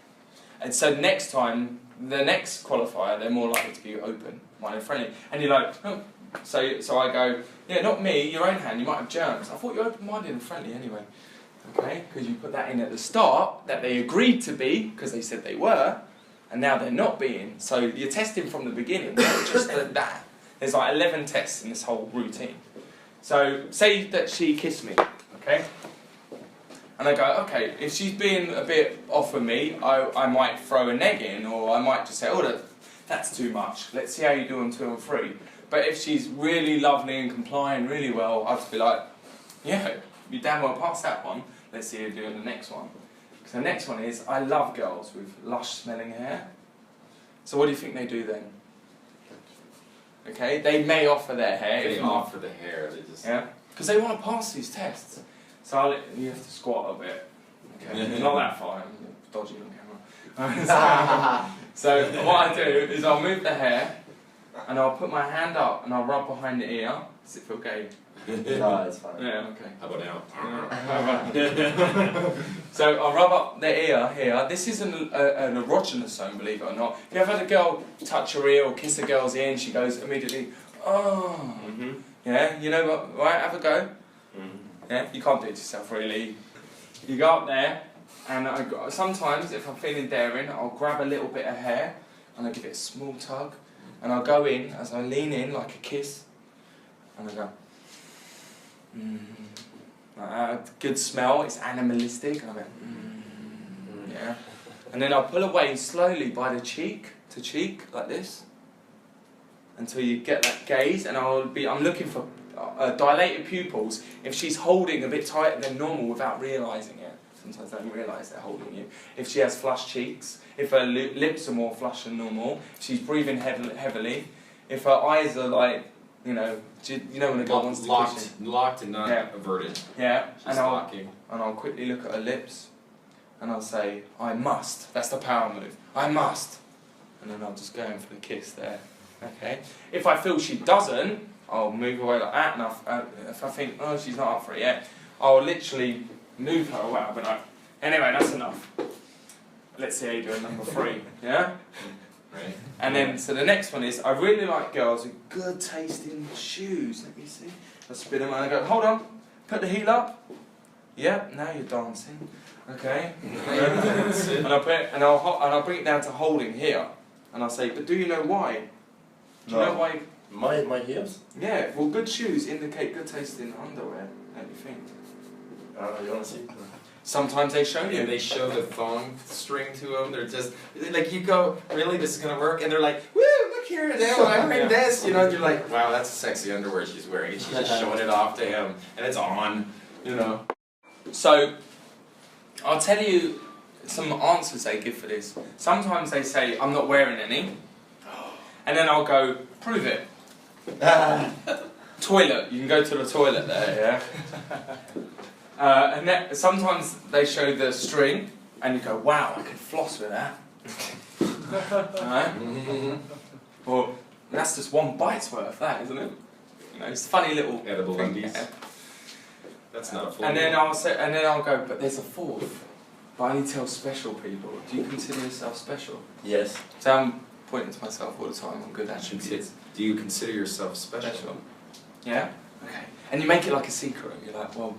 And so next time, the next qualifier, they're more likely to be open, minded, friendly. And you're like, oh. So I go, yeah, not me, your own hand, you might have germs. I thought you were open-minded and friendly anyway. Okay? Because you put that in at the start, that they agreed to be, because they said they were, and now they're not being. So you're testing from the beginning, not just that. There's like 11 tests in this whole routine. So say that she kissed me, okay? And I go, okay, if she's being a bit off of me, I might throw a neg in, or I might just say, oh, that's too much. Let's see how you do on 2 and 3. But if she's really lovely and complying really well, I'd just be like, yeah, you damn well passed that one. Let's see how you do in the next one. So the next one is, I love girls with lush smelling hair. So what do you think they do then? Okay, they may offer their hair. They offer the hair. They just. Yeah, because they want to pass these tests. So you have to squat a bit. Okay, not that far. I'm dodgy on camera. So what I do is I'll move the hair, and I'll put my hand up and I'll rub behind the ear. Does it feel gay? No, it's fine. Yeah, okay. How about now? So I'll rub up the ear here. This isn't an erogenous zone, believe it or not. If you ever had a girl touch her ear or kiss a girl's ear and she goes immediately, oh. Yeah, you know what, right, have a go. Yeah, you can't do it yourself really. You go up there and sometimes if I'm feeling daring, I'll grab a little bit of hair and I'll give it a small tug and I'll go in as I lean in like a kiss and I go, good smell, it's animalistic, and I go, yeah. And then I'll pull away slowly by the cheek to cheek, like this, until you get that gaze, and I'm looking for dilated pupils. If she's holding a bit tighter than normal without realising it, sometimes they don't realise they're holding you. If she has flushed cheeks, if her lips are more flushed than normal, if she's breathing heavily, if her eyes are like, you know when a girl wants to kiss you. Locked and not averted. Yeah, She's locking. And I'll quickly look at her lips, and I'll say, I must. That's the power move. I must. And then I'll just go in for the kiss there. Okay. If I feel she doesn't, I'll move away like that, and if I think, oh, she's not up for it yet, I'll literally move her away. I'll be like, anyway, that's enough. Let's see how you do number 3. Yeah? Right. And then, so the next one is, I really like girls with good tasting shoes. Let me see. I spin them and I go, hold on, put the heel up. Yeah, now you're dancing. Okay. and I'll bring it down to holding here. And I'll say, but do you know why? Do you know why? My heels? Yeah, well, good shoes indicate good tasting underwear, don't you think? You want to see? Sometimes they show you. And they show the thong string to them. They're just like, you go, really, this is gonna work? And they're like, woo, look here, now I'm wearing this. You know, and you're like, wow, that's sexy underwear she's wearing. And she's just showing it off to him, and it's on. You know. So, I'll tell you some answers they give for this. Sometimes they say, I'm not wearing any. And then I'll go, prove it. Toilet, you can go to the toilet there, yeah? And then sometimes they show the string, and you go, wow, I could floss with that. Alright? Well, that's just one bite's worth, that, isn't it? You know, it's a funny little edible thing. undies. That's not a full. And then I'll go, but there's a 4th. But I only tell special people. Do you consider yourself special? Yes. So I'm pointing to myself all the time. I'm good at it. Do you consider yourself special? Yeah? Okay. And you make it like a secret. You're like, well,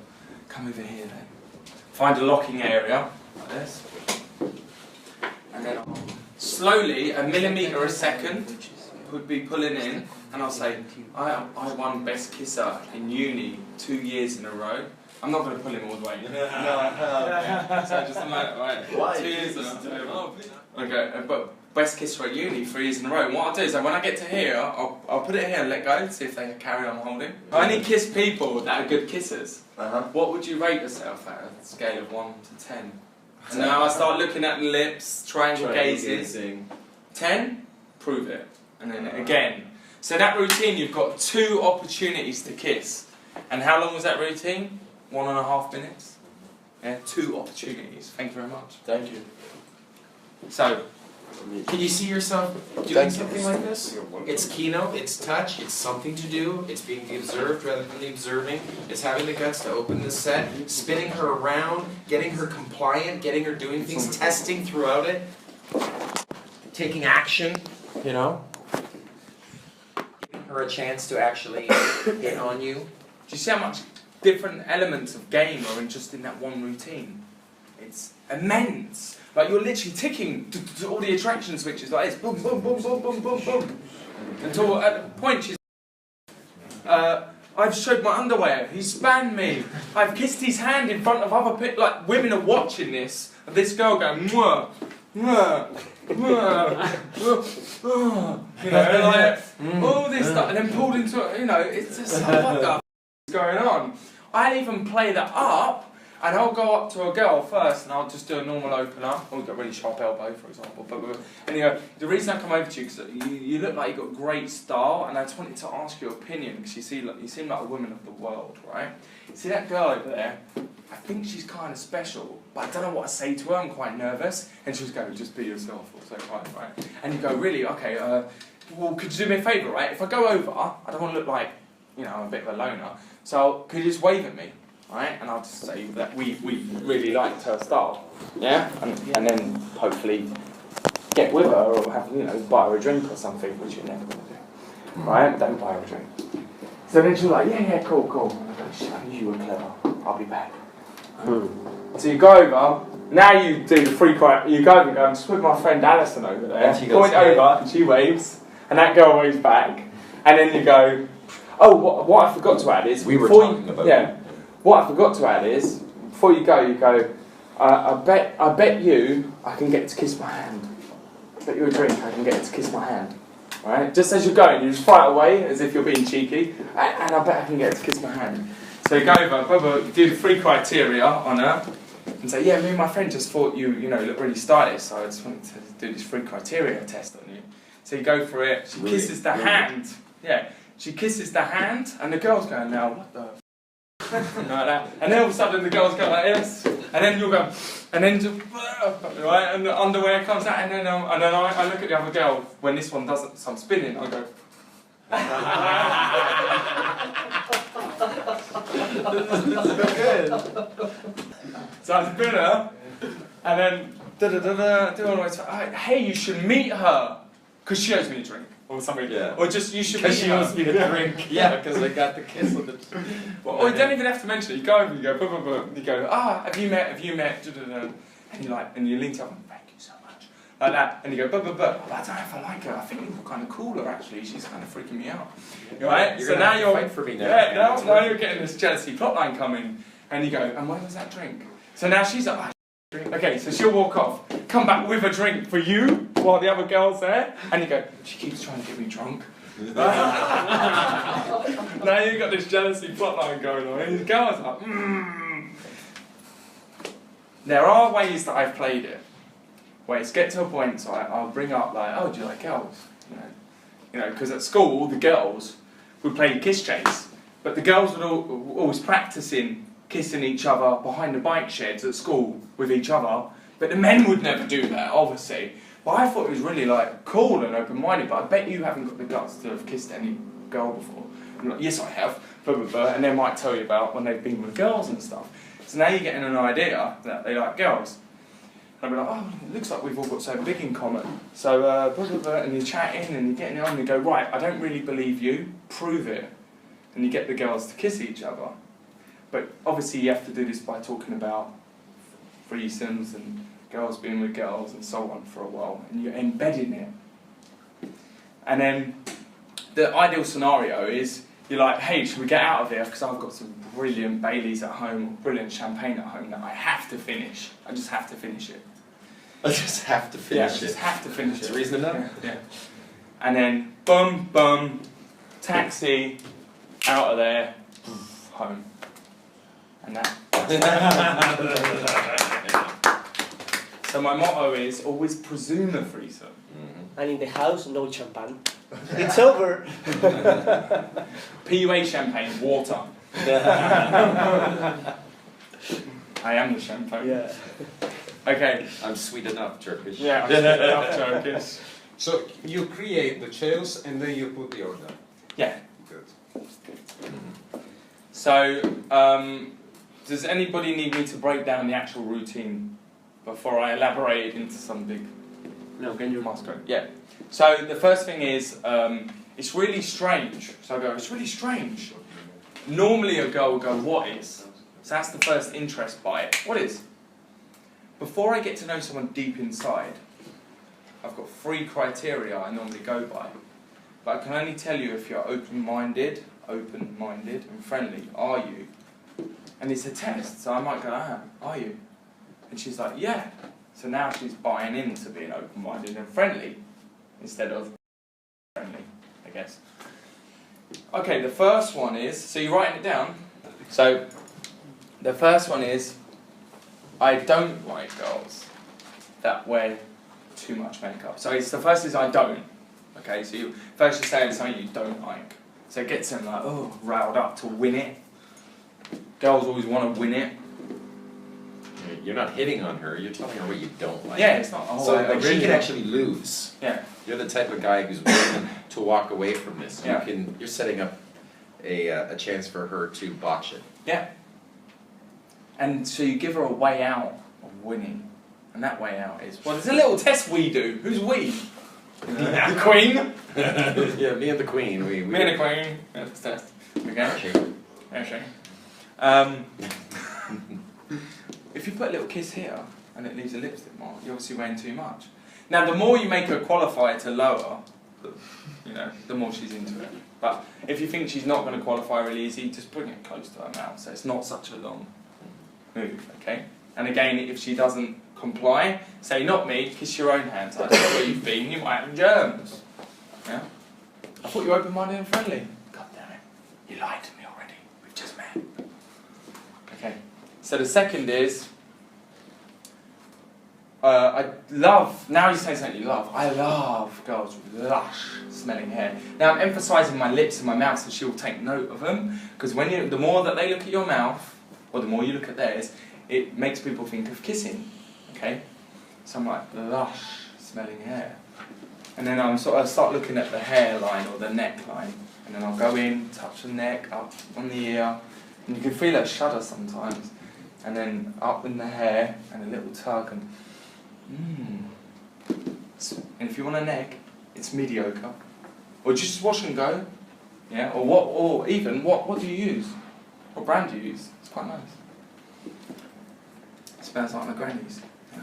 come over here then. Find a locking area, like this. And then I'll slowly, a millimetre a second, would be pulling in, and I'll say, I won Best Kisser in uni 2 years in a row. I'm not going to pull him all the way. No. So just imagine, right? Why? 2 years in a row. Okay, but Best Kisser at uni 3 years in a row. And what I'll do is, when I get to here, I'll put it here and let go, see if they carry on holding. I only kiss people that are good kissers. What would you rate yourself at a scale of 1 to 10? And now I start looking at the lips, triangle gazing. 10? Prove it. And then again. So that routine, you've got 2 opportunities to kiss. And how long was that routine? 1.5 minutes. Yeah, 2 opportunities. Thank you very much. Thank you. So, can you see yourself doing something like this? It's keynote, it's touch, it's something to do, it's being the observed rather than the observing, it's having the guts to open the set, spinning her around, getting her compliant, getting her doing things, testing throughout it, taking action, you know? Giving her a chance to actually hit on you. do you see how much different elements of game are just in that one routine? It's immense. Like you're literally ticking to all the attraction switches like this, boom, boom, boom, boom, boom, boom, boom. Until at the point she's, I've showed my underwear, he spanned me, I've kissed his hand in front of other people, like women are watching this, of this girl going, mwah, mwah, mwah, mwah, you know, like, all this stuff, and then pulled into it, you know, it's just like, what the f is going on? I'll even play that up, and I'll go up to a girl first and I'll just do a normal opener. Oh, you've got a really sharp elbow, for example. But anyway, the reason I come over to you is that you look like you've got great style, and I just wanted to ask your opinion because you seem like a woman of the world, right? See that girl over there? I think she's kind of special, but I don't know what to say to her. I'm quite nervous. And she'll go, just be yourself, or so fine, right? And you go, really? Okay, well, could you do me a favour, right? If I go over, I don't want to look like, you know, I'm a bit of a loner. So could you just wave at me, right? And I'll just say that we really liked her style, yeah? And then hopefully get with her or have, you know, buy her a drink or something, which you're never going to do, right? Don't buy her a drink. So then she's like, yeah, cool. And I go, shit, I knew you were clever. I'll be back. So you go over. Now you do the free cry. You go over and go, I'm just with my friend Alison over there. And she goes, point over and she waves, and that girl waves back. And then you go, oh, what I forgot to add is We were before talking about what I forgot to add is before you go, I bet you I can get her to kiss my hand. I bet you a drink I can get her to kiss my hand. Right? Just as you're going, you just fight away as if you're being cheeky, and I bet I can get her to kiss my hand. So you go over, do the 3 criteria on her, and say, yeah, me and my friend just thought you look really stylish, so I just wanted to do this 3 criteria test on you. So you go for it, she kisses the hand. Yeah, she kisses the hand, and the girl's going, now, what the like that. And then all of a sudden the girls go like this, and then you'll go, and then just, right, and the underwear comes out, and then I look at the other girl, when this one doesn't, so I'm spinning, I go, so I spin her, and then do all the way to, hey, you should meet her, because she owes me a drink. Or something, or just you should meet her. she owes me a drink. Yeah, because I got the kiss on the. Or you don't even have to mention it. You go over, you go, you go. Have you met? And you like, and you lean to her, thank you so much, like that. And you go, I don't know if I like her. I think you look kind of cooler actually. She's kind of freaking me out. Right? You're so now you're fight for me now. Yeah, now you're getting this jealousy plotline coming, and you go, and where was that drink? So now she's like, okay, so she'll walk off, come back with a drink for you while the other girl's there, and you go, she keeps trying to get me drunk. Now you've got this jealousy plotline going on, and the girl's like, There are ways that I've played it, where it's get to a point, so I'll bring up like, oh, do you like girls? You know, because at school, the girls would play kiss chase, but the girls would always practicing kissing each other behind the bike sheds at school with each other, but the men would never do that, obviously. But I thought it was really like cool and open-minded, but I bet you haven't got the guts to have kissed any girl before. I'm like, yes, I have, and they might tell you about when they've been with girls and stuff. So now you're getting an idea that they like girls. And I'll be like, oh, it looks like we've all got so big in common. So, and you're chatting and you're getting on and you go, right, I don't really believe you, prove it. And you get the girls to kiss each other. But obviously you have to do this by talking about threesomes and girls being with girls and so on for a while, and you're embedding it. And then the ideal scenario is you're like, hey, should we get out of here? Because I've got some brilliant Baileys at home, brilliant champagne at home that I have to finish. I just have to finish it. I just have to finish it. I just have to finish it. It's reasonable. Yeah. And then, bum, taxi, out of there, home. And that. So my motto is always presume a threesome. And in the house, no champagne. It's over. PUA champagne, water. I am the champagne. Yeah. Okay. I'm sweet enough Turkish. Yeah, I'm sweet enough Turkish. So you create the chairs and then you put the order. Yeah. Good. So, does anybody need me to break down the actual routine before I elaborate it into some big... No, can you... Mascot? Yeah. So the first thing is, it's really strange. So I go, it's really strange. Normally a girl will go, what is? So that's the first interest by it. What is? Before I get to know someone deep inside, I've got 3 criteria I normally go by. But I can only tell you if you're open-minded and friendly. Are you? And it's a test, so I might go, are you? And she's like, yeah. So now she's buying into being open-minded and friendly instead of friendly, I guess. Okay, the first one is, so you're writing it down. So the first one is, I don't like girls that wear too much makeup. So the first is I don't. Okay, so first you're saying something you don't like. So it gets them like, oh, riled up to win it. Girls always want to win it. you're not hitting on her. You're telling her what you don't like. Yeah, it's not. Oh, So I like she really can don't. actually lose. Yeah. You're the type of guy who's willing to walk away from this. Yeah. You're setting up a chance for her to botch it. Yeah. And so you give her a way out of winning. And that way out is, well, there's a little test we do. Who's we? The Queen? Yeah, me and the Queen. Me and the Queen. That's the test. Okay? Okay. If you put a little kiss here and it leaves a lipstick mark, you're obviously weighing too much. Now, the more you make her qualify to lower, the more she's into it. But if you think she's not going to qualify really easy, just bring it close to her mouth so it's not such a long move, okay? And again, if she doesn't comply, say, not me, kiss your own hands. I don't know where you've been, you might have germs. Yeah? I thought you were open-minded and friendly. God damn it. You lied to me already. We've just met. Okay. So the second is, I love, now you say something you love, I love girls with lush smelling hair. Now I'm emphasising my lips and my mouth so she'll take note of them, because the more that they look at your mouth, or the more you look at theirs, it makes people think of kissing, okay? So I'm like, lush smelling hair. And then I start looking at the hairline or the neckline, and then I'll go in, touch the neck, up on the ear, and you can feel her shudder sometimes. And then up in the hair, and a little tug, and and if you want a neck, it's mediocre. Or just wash and go. Yeah? Or even what do you use? What brand do you use? It's quite nice. It smells like my granny's. Yeah.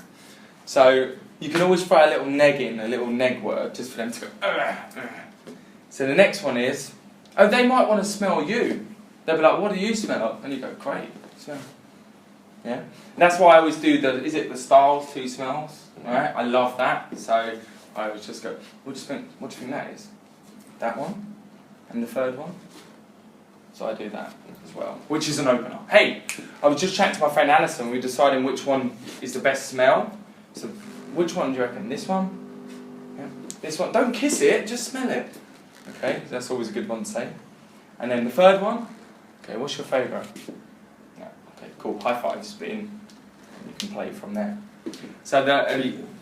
So you can always throw a little neg in, a little neg word, just for them to go, ugh, ugh. So the next one is, oh, they might want to smell you. They'll be like, what do you smell? And you go, great, smell. Yeah? And that's why I always do the Styles 2 smells, right? I love that. So I always just go, what do you think that is? That one? And the third one? So I do that as well, which is an opener. Hey, I was just chatting to my friend Alison, we were deciding which one is the best smell. So which one do you reckon? This one? Yeah. This one? Don't kiss it, just smell it. Okay, that's always a good one to say. And then the third one? Okay, what's your favourite? Yeah, okay, cool. High five, spin. You can play from there.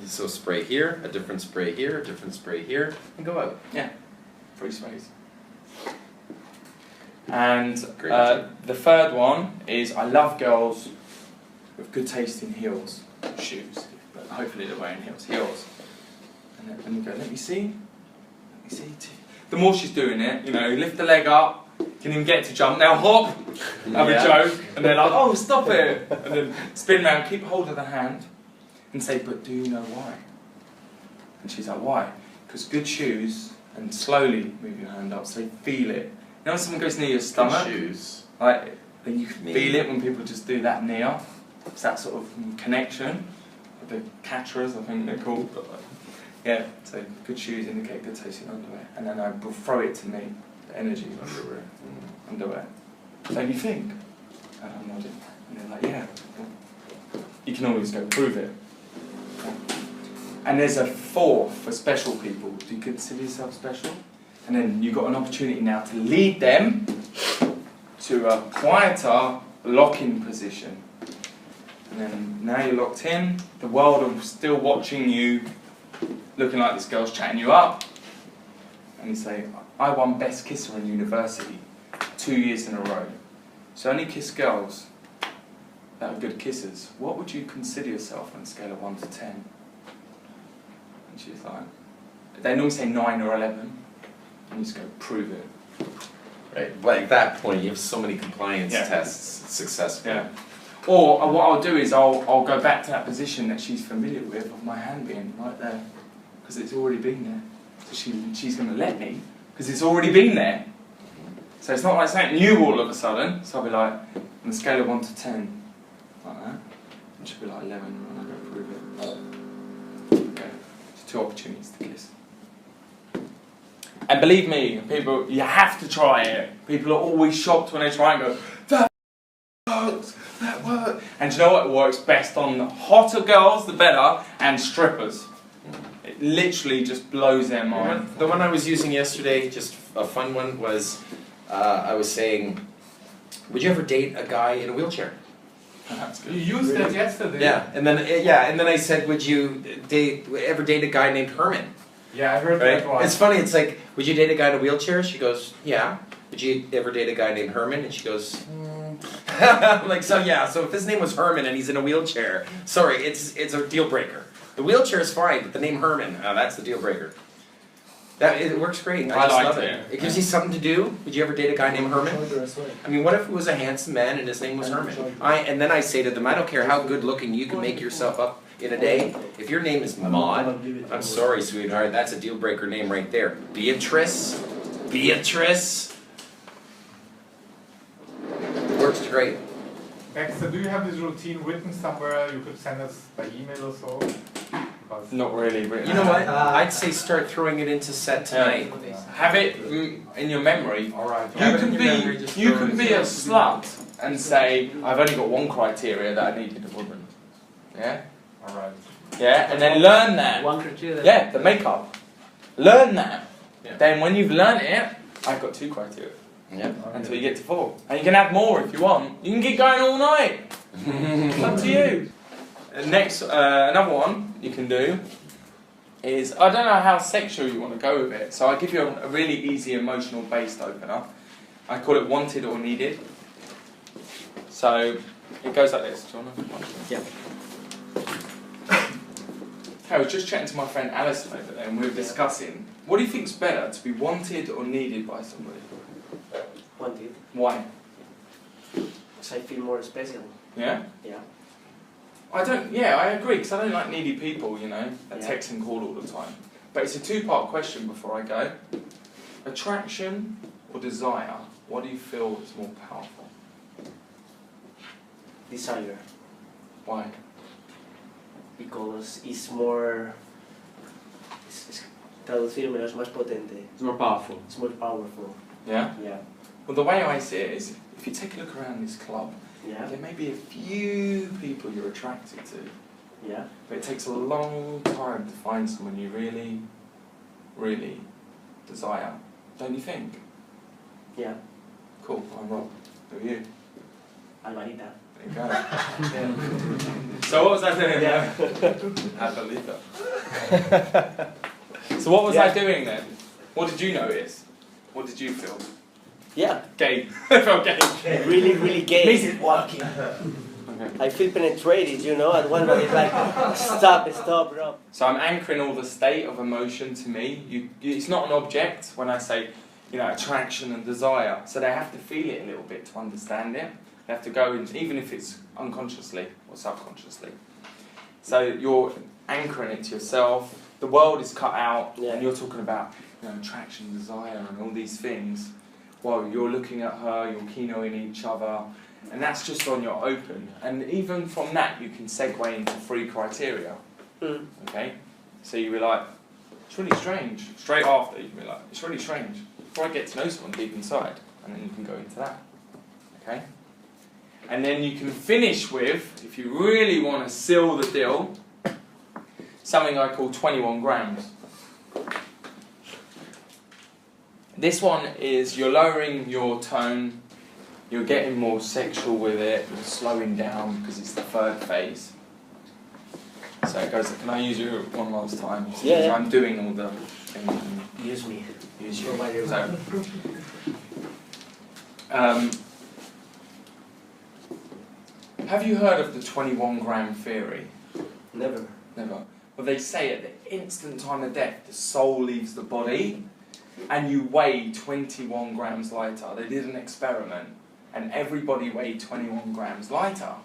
So spray here, a different spray here, a different spray here, and go out. Yeah, 3 sprays. And the third one is, I love girls with good taste in heels, shoes, but hopefully they're wearing heels. And you go, let me see. The more she's doing it, lift the leg up, can even get to jump. Now hop, have a joke, and they're like, oh, stop it. And then spin round, keep hold of the hand, and say, but do you know why? And she's like, why? Because good shoes, and slowly move your hand up so you feel it. You know when someone goes near your stomach? Good shoes. Like, then you can feel it when people just do that near. It's that sort of connection. The catchers, I think they're called. But yeah, so good shoes indicate good taste in underwear. And then I will throw it to me, the energy of underwear. Underwear. Don't you think? And I'm nodding. And they're like, yeah. You can always go prove it. And there's a fourth for special people. Do you consider yourself special? And then you've got an opportunity now to lead them to a quieter lock-in position. And then now you're locked in, the world is still watching you, looking like this girl's chatting you up. And you say, I won Best Kisser in university 2 years in a row. So only kiss girls that are good kissers. What would you consider yourself on a scale of 1 to 10? And she's like, they normally say 9 or 11. And you just go, prove it. Right, but at that point you have so many compliance tests successful. Yeah. Or what I'll do is I'll go back to that position that she's familiar with, of my hand being right there. Because it's already been there. So she's going to let me, because it's already been there. So it's not like something new all of a sudden. So I'll be like, on a scale of 1 to 10, like that. And she'll be like 11, and I'll go prove it. Okay, so 2 opportunities to kiss. And believe me, people, you have to try it. People are always shocked when they try and go, that works. And do you know what works best on the hotter girls, the better, and strippers. It literally just blows their mind. The one I was using yesterday, just a fun one, was I was saying, would you ever date a guy in a wheelchair? That's good. You used that yesterday. Yeah, and then I said, would you ever date a guy named Herman? Yeah, I heard Right? that one. It's funny. It's like, would you date a guy in a wheelchair? She goes, yeah. Would you ever date a guy named Herman? And she goes, I'm like, so yeah. So if his name was Herman and he's in a wheelchair, sorry, it's a deal breaker. The wheelchair is fine, but the name Herman, that's the deal breaker. It works great. I just love it. It gives you something to do. Would you ever date a guy named Herman? I mean, what if it was a handsome man and his name was Herman? And then I say to them, I don't care how good looking you can make yourself up in a day. If your name is Maud, I'm sorry, sweetheart, that's a deal breaker name right there. Beatrice. Works great. Baxter, do you have this routine written somewhere you could send us by email or so? Because Not really. You know what? I'd say start throwing it into set tonight. Have it in your memory. Alright. You can be a slut and say, I've only got one criteria that I need in a woman. Yeah? Alright. Yeah, and then learn that. One criteria. Yeah, the makeup. Learn that. Yeah. Then when you've learned it, I've got 2 criteria. Yeah. Until you get to 4. And you can add more if you want. You can keep going all night. It's up to you. Next, another one you can do is, I don't know how sexual you want to go with it, so I'll give you a really easy emotional based opener. I call it wanted or needed. So it goes like this. Do you want to? Yeah. I was just chatting to my friend Alison over there, and we were discussing, what do you think's better, to be wanted or needed by somebody? Wanted. Why? Because I feel more special. Yeah? Yeah. I agree, because I don't like needy people, you know, that text and call all the time. But it's a 2-part question before I go. Attraction or desire, what do you feel is more powerful? Desire. Why? Because it's more... traducírmelo, es más potente. It's more powerful. It's more powerful. Yeah? Yeah. Well, the way I see it is, if you take a look around this club, Yeah. there may be a few people you're attracted to, Yeah. but it takes a long time to find someone you really, really desire. Don't you think? Yeah. Cool, I'm Rob. Who are you? Alvarita. There you go. So what was I doing there? Alvarita. So what was I doing then? What did you notice? What did you feel? Yeah. Gay. I felt gay. Really, really gay. Basic walking. I feel penetrated, you know, and one that is like, stop, Rob. So I'm anchoring all the state of emotion to me. It's not an object when I say, you know, attraction and desire. So they have to feel it a little bit to understand it. They have to go in, even if it's unconsciously or subconsciously. So you're anchoring it to yourself. The world is cut out, and you're talking about, you know, attraction, desire, and all these things. While you're looking at her, you're keynoting each other, and that's just on your open. And even from that, you can segue into 3 criteria. Okay? So you'll be like, it's really strange. Straight after, you can be like, it's really strange. Before I get to know someone deep inside, and then you can go into that. Okay? And then you can finish with, if you really want to seal the deal, something I call 21 grams. This one is you're lowering your tone, you're getting more sexual with it, you're slowing down because it's the 3rd phase. So it goes, can I use you one last time? So Yeah. I'm doing all the things. Use me. Use you. Provide So, have you heard of the 21 gram theory? Never. Never. Well, they say at the instant time of death, the soul leaves the body, and you weigh 21 grams lighter. They did an experiment, and everybody weighed 21 grams lighter.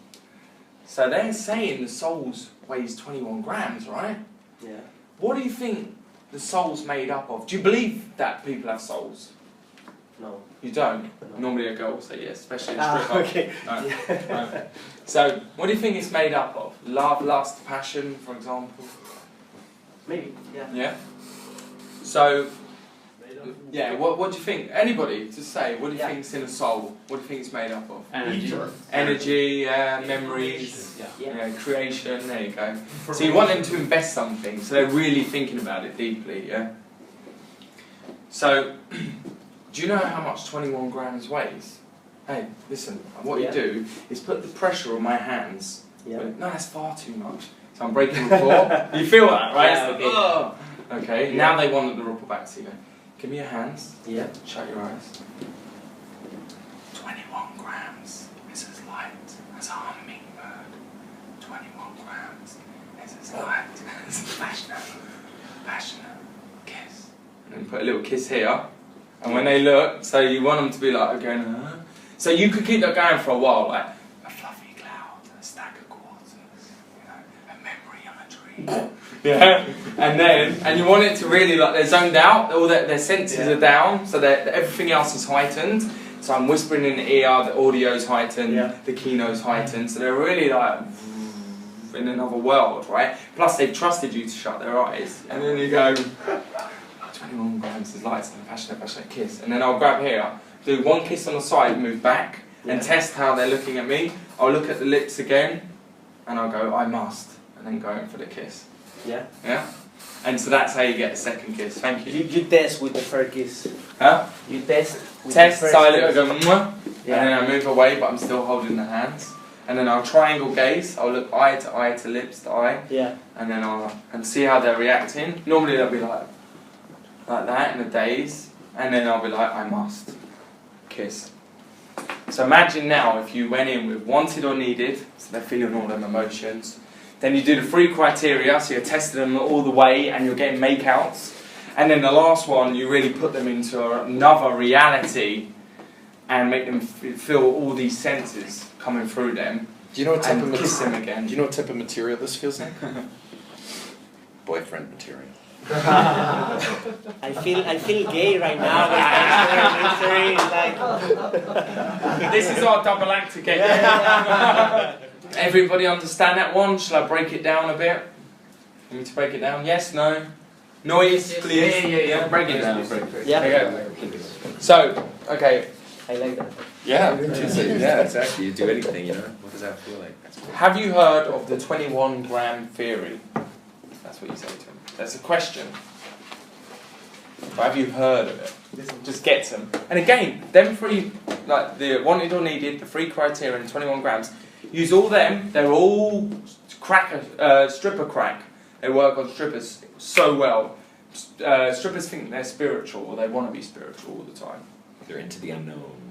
So they're saying the soul weighs 21 grams, right? Yeah. What do you think the soul's made up of? Do you believe that people have souls? No. You don't? No. Normally a girl will say yes, especially in strip Okay. No. No. So, what do you think it's made up of? Love, lust, passion, for example? Maybe, yeah. Yeah? So, yeah, what do you think? Anybody, to say, what do you think's in a soul? What do you think it's made up of? Energy, memories, creation, there you go. So you want them to invest something, so they're really thinking about it deeply, yeah? So, do you know how much 21 grams weighs? hey, listen, what you do is put the pressure on my hands. Yeah. No, that's far too much. So I'm breaking the floor. You feel that, right? Yeah, It's okay. like, oh. Okay, now they want the report back. So you go, give me your hands. Yeah. Shut your eyes. 21 grams is as light as a hummingbird. 21 grams is as light as a passionate kiss. And then put a little kiss here. And when they look, so you want them to be like, okay, so you could keep that going for a while, like a fluffy cloud, a stack of quarters, you know, a memory on a tree. Yeah, and you want it to really, like, they're zoned out, all their senses are down, so that everything else is heightened. So I'm whispering in the ear, the audio's heightened, the keynote's heightened, so they're really like in another world, right? Plus they've trusted you to shut their eyes, and then you go, 21 grams is light and a passionate kiss, and then I'll grab here, do one kiss on the side, move back, and test how they're looking at me. I'll look at the lips again, and I'll go, I must, and then go in for the kiss. Yeah. Yeah? And so that's how you get a second kiss. Thank you. You test with the first kiss. Huh? You test with Test, the first so I look, I kiss. go, mwah, and then I move away, but I'm still holding the hands. And then I'll triangle gaze, I'll look eye to lips to eye. Yeah. And then and see how they're reacting. Normally they'll be like that in a daze. And then I'll be like, I must. Kiss. So imagine now if you went in with wanted or needed, so they're feeling all them emotions. Then you do the 3 criteria, so you're testing them all the way and you're getting makeouts. And then the last one, you really put them into another reality and make them feel all these senses coming through them. Do you know what type of kiss them again. Do you know what type of material this feels like? Boyfriend material. I feel gay right now. Like This is our double act again. Everybody understand that one? Shall I break it down a bit? Want me to break it down? Yes, no? Noise, please? Yeah. Break it down. Yeah. Okay. So, okay. I like that. Yeah, yeah, exactly. You do anything, you know? What does that feel like? Have you heard of the 21 gram theory? That's what you say to him. That's a question. But have you heard of it? Just gets them. And again, them 3, like the wanted or needed, the 3 criteria and 21 grams, use all them. They're all stripper crack. They work on strippers so well. Strippers think they're spiritual, or they want to be spiritual all the time. They're into the unknown.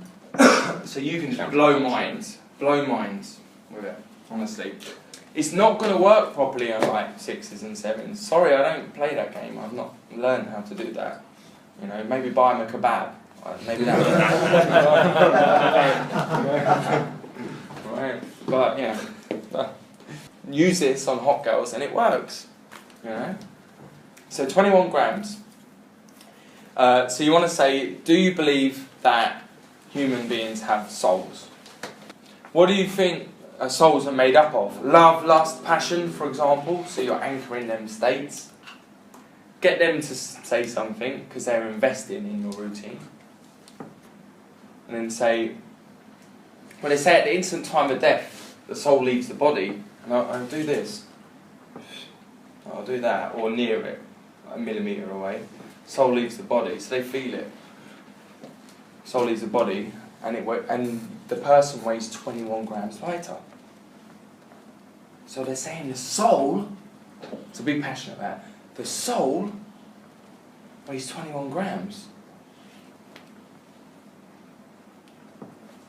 So you can just blow minds with it, honestly. It's not going to work properly on like 6s and 7s. Sorry, I don't play that game. I've not learned how to do that. You know, maybe buy them a kebab. Maybe that. Right, but yeah, use this on hot girls and it works. You know. So 21 grams. So you want to say, do you believe that human beings have souls? What do you think souls are made up of? Love, lust, passion, for example. So you're anchoring them states. Get them to say something because they're investing in your routine. And then say, well, they say at the instant time of death, the soul leaves the body, and I'll do this. I'll do that, or near it, a millimetre away. Soul leaves the body, so they feel it. Soul leaves the body, and the person weighs 21 grams lighter. So they're saying the soul, to be passionate about, the soul weighs 21 grams.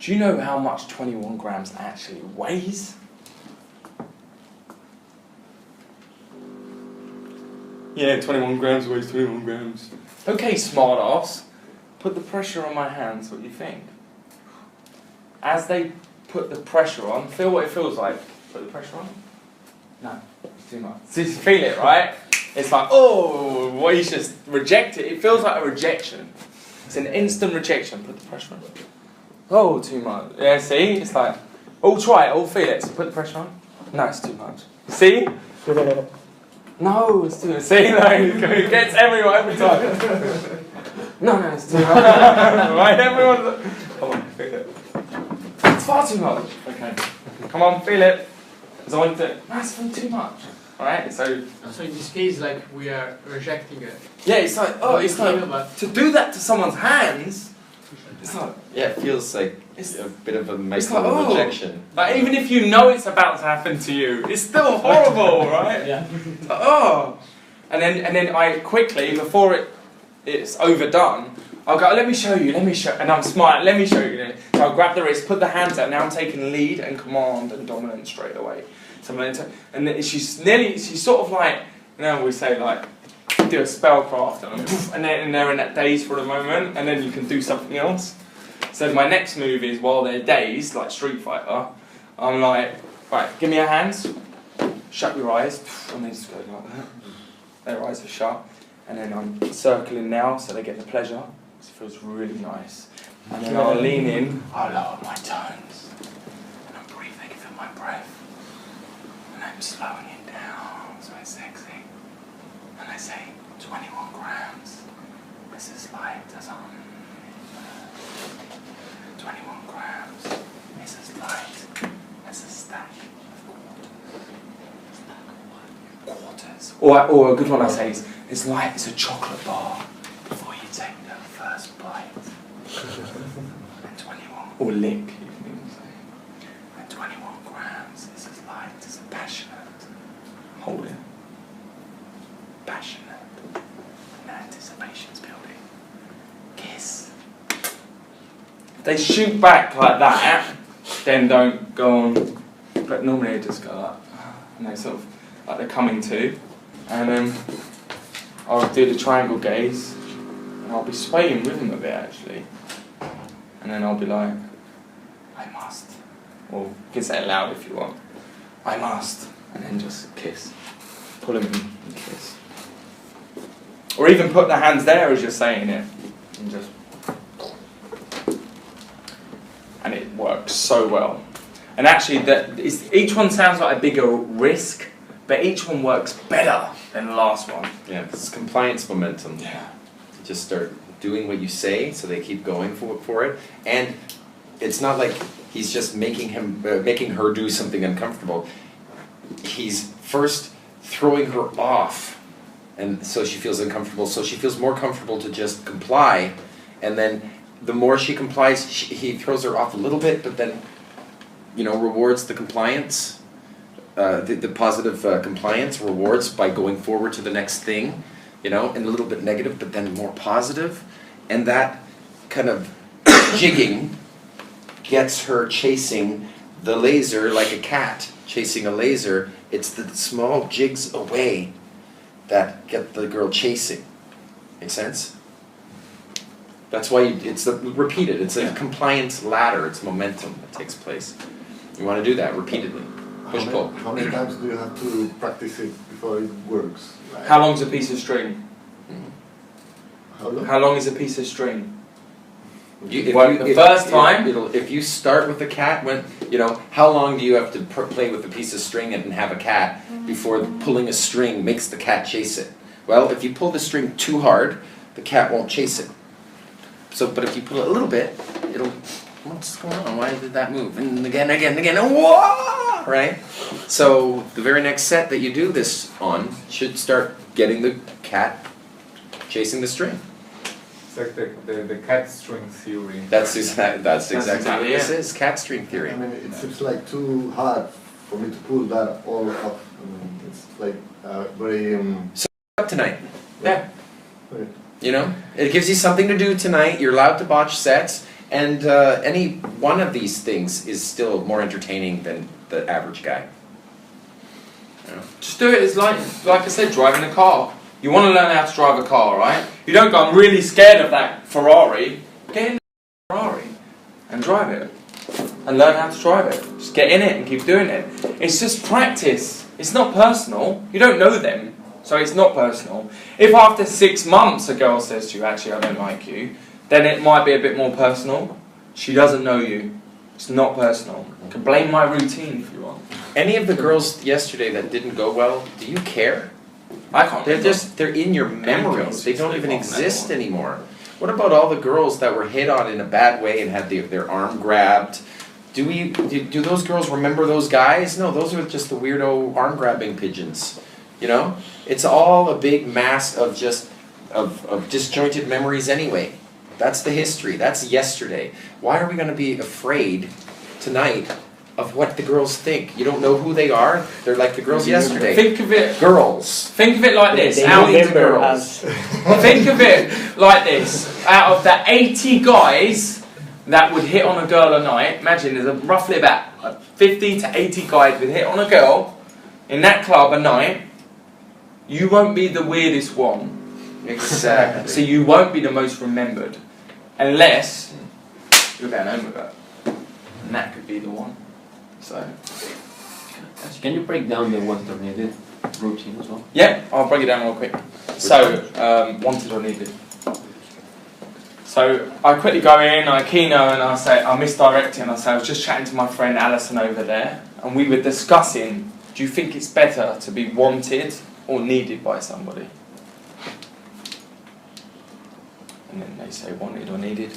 Do you know how much 21 grams actually weighs? Yeah, 21 grams weighs 21 grams. Okay, smart ass. Put the pressure on my hands, what do you think? As they put the pressure on, feel what it feels like. Put the pressure on. No, it's too much. So you feel it, right? It's like, oh, well, you just reject it. It feels like a rejection. It's an instant rejection. Put the pressure on. Oh, too much. Yeah, see? It's like, oh, try it, oh, feel it. So put the pressure on. No, it's too much. See? No, it's too much. See? Like, it gets everyone every time. No, it's too much. Right? Everyone. Come on, feel it. It's far too much. Okay. Come on, feel it. Because I want to. No, it's too much. Alright, so in this case, like, we are rejecting it. Yeah, it's like, oh, it's like, to do that to someone's hands, it's like, Yeah, it feels like It's a bit of a it's micro like, oh. rejection. Like even if you know it's about to happen to you, it's still horrible, right? Yeah. It's like, oh. And then I quickly, before it's overdone, I'll go, let me show you, and I'm smart, let me show you. So I'll grab the wrist, put the hands out, now I'm taking lead and command and dominance straight away. So and then she's sort of like, you know, we say like, do a spellcraft and they're in that daze for a moment, and then you can do something else. So my next move is while they're dazed, like Street Fighter, I'm like, right, give me your hands, shut your eyes, and they just go like that. Their eyes are shut, and then I'm circling now so they get the pleasure. It feels really nice. And then I'll lean in, I'll lower my tones, and I'm breathing, feel my breath, and I'm slowing it down, so it's sexy. And I say, 21 grams, this is light as 21 grams, this is light as a stack of quarters. Or a good one I say is, it's light as a chocolate bar before you take the first bite. And 21, or lick, you can even say. And 21 grams, this is light as a passionate. Hold it. Passionate. And anticipation's building. Kiss. If they shoot back like that, then don't go on. But normally they just go like, and they sort of, like they're coming to. And then I'll do the triangle gaze, and I'll be swaying with them a bit actually. And then I'll be like, I must. Or you can say it loud if you want. I must. And then just kiss. Pull them in and kiss. Or even put the hands there as you're saying it. And just. And it works so well. And actually, each one sounds like a bigger risk, but each one works better than the last one. Yeah, it's compliance momentum. Yeah. Just start doing what you say, so they keep going for it. And it's not like he's just making her do something uncomfortable. He's first throwing her off, and so she feels uncomfortable. So she feels more comfortable to just comply, and then the more she complies, he throws her off a little bit, but then, you know, rewards the compliance, the positive compliance rewards by going forward to the next thing, you know, and a little bit negative, but then more positive, and that kind of jigging gets her chasing the laser like a cat chasing a laser. It's the small jigs away that get the girl chasing. Make sense? That's why it's repeated. It's a compliance ladder. It's momentum that takes place. You want to do that repeatedly. Push pull. How many times do you have to practice it before it works? Like, How long's a piece of string? how How long is a piece of string? If you start with the cat, how long do you have to play with a piece of string and have a cat before pulling a string makes the cat chase it? Well, if you pull the string too hard, the cat won't chase it. But if you pull it a little bit, what's going on? Why did that move? And again, whoa! Right? So the very next set that you do this on should start getting the cat chasing the string. It's like the cat string theory. That's exactly what this is, cat string theory. I mean, it seems like too hard for me to pull that all up. I mean, it's like very... So up tonight. Yeah. Okay. You know, it gives you something to do tonight. You're allowed to botch sets, and any one of these things is still more entertaining than the average guy. You know? Just do it as like I said, driving a car. You want to learn how to drive a car, right? You don't go, I'm really scared of that Ferrari. Get in the Ferrari and drive it. And learn how to drive it. Just get in it and keep doing it. It's just practice. It's not personal. You don't know them, so it's not personal. If after 6 months a girl says to you, actually I don't like you, then it might be a bit more personal. She doesn't know you. It's not personal. You can blame my routine if you want. Any of the girls yesterday that didn't go well, do you care? I can't. They're in your memories. They don't even exist anymore. What about all the girls that were hit on in a bad way and had their arm grabbed? Do those girls remember those guys? No, those are just the weirdo arm grabbing pigeons. You know? It's all a big mass of disjointed memories anyway. That's the history. That's yesterday. Why are we going to be afraid tonight of what the girls think? You don't know who they are. They're like the girls yesterday. Think of it. Girls. Think of it like this. They Out remember girls. Think of it like this. Out of the 80 guys that would hit on a girl a night, imagine there's roughly about 50 to 80 guys would hit on a girl in that club a night. You won't be the weirdest one. Exactly. So you won't be the most remembered. Unless you're going home with her. And that could be the one. So. Can you break down the wanted or needed routine as well? Yeah, I'll break it down real quick. So, wanted or needed. So, I quickly go in, I keynote, and I say, I'm misdirecting. I say, I was just chatting to my friend Alison over there, and we were discussing, do you think it's better to be wanted or needed by somebody? And then they say wanted or needed.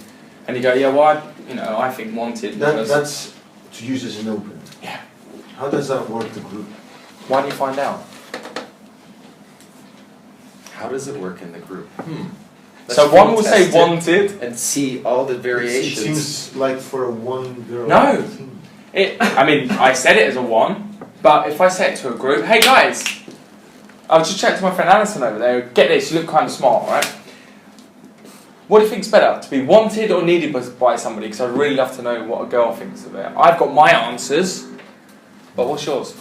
And you go, yeah, well, I think wanted. That's to use as an open. Yeah. How does that work the group? Why do you find out? How does it work in the group? So one will say wanted and see all the variations. It seems like for a one girl. No. I said it as a one, but if I say it to a group, hey guys, I was just chatting to my friend Alison over there, get this, you look kind of smart, right? What do you think's better, to be wanted or needed by somebody? Because I'd really love to know what a girl thinks of it. I've got my answers, but what's yours?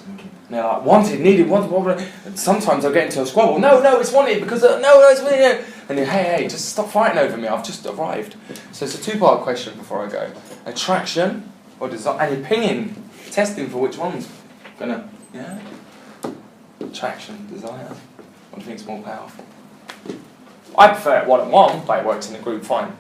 And they're like, wanted, needed, wanted. And sometimes I'll get into a squabble. No, it's wanted because, no, it's wanted. And you, hey, just stop fighting over me. I've just arrived. So it's a two-part question before I go. Attraction or desire, and opinion. Testing for which one's gonna, Attraction, desire. What do you think's more powerful? I prefer it one-on-one, but it works in a group fine.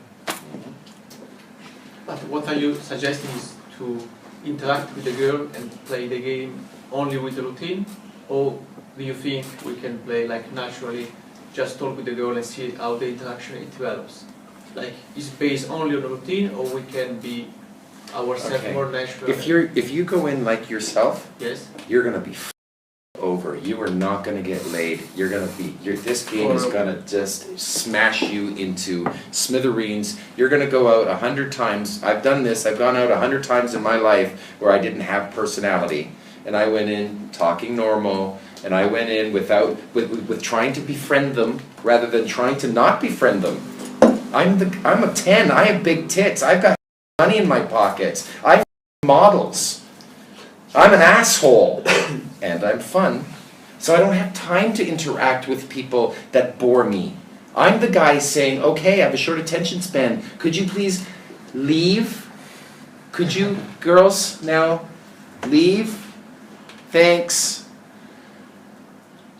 But what are you suggesting is to interact with the girl and play the game only with the routine? Or do you think we can play like naturally, just talk with the girl and see how the interaction it develops? Like, is it based only on the routine, or we can be ourselves more natural? If you go in like yourself, yes, you're gonna be over. You are not gonna get laid. This game is gonna just smash you into smithereens. You're gonna go out 100 times. I've done this. I've gone out 100 times in my life where I didn't have personality, and I went in talking normal, and I went in with trying to befriend them rather than trying to not befriend them. I'm a 10. I have big tits. I've got money in my pockets. I have models. I'm an asshole. And I'm fun. So I don't have time to interact with people that bore me. I'm the guy saying, okay, I have a short attention span. Could you please leave? Could you, girls, now leave? Thanks.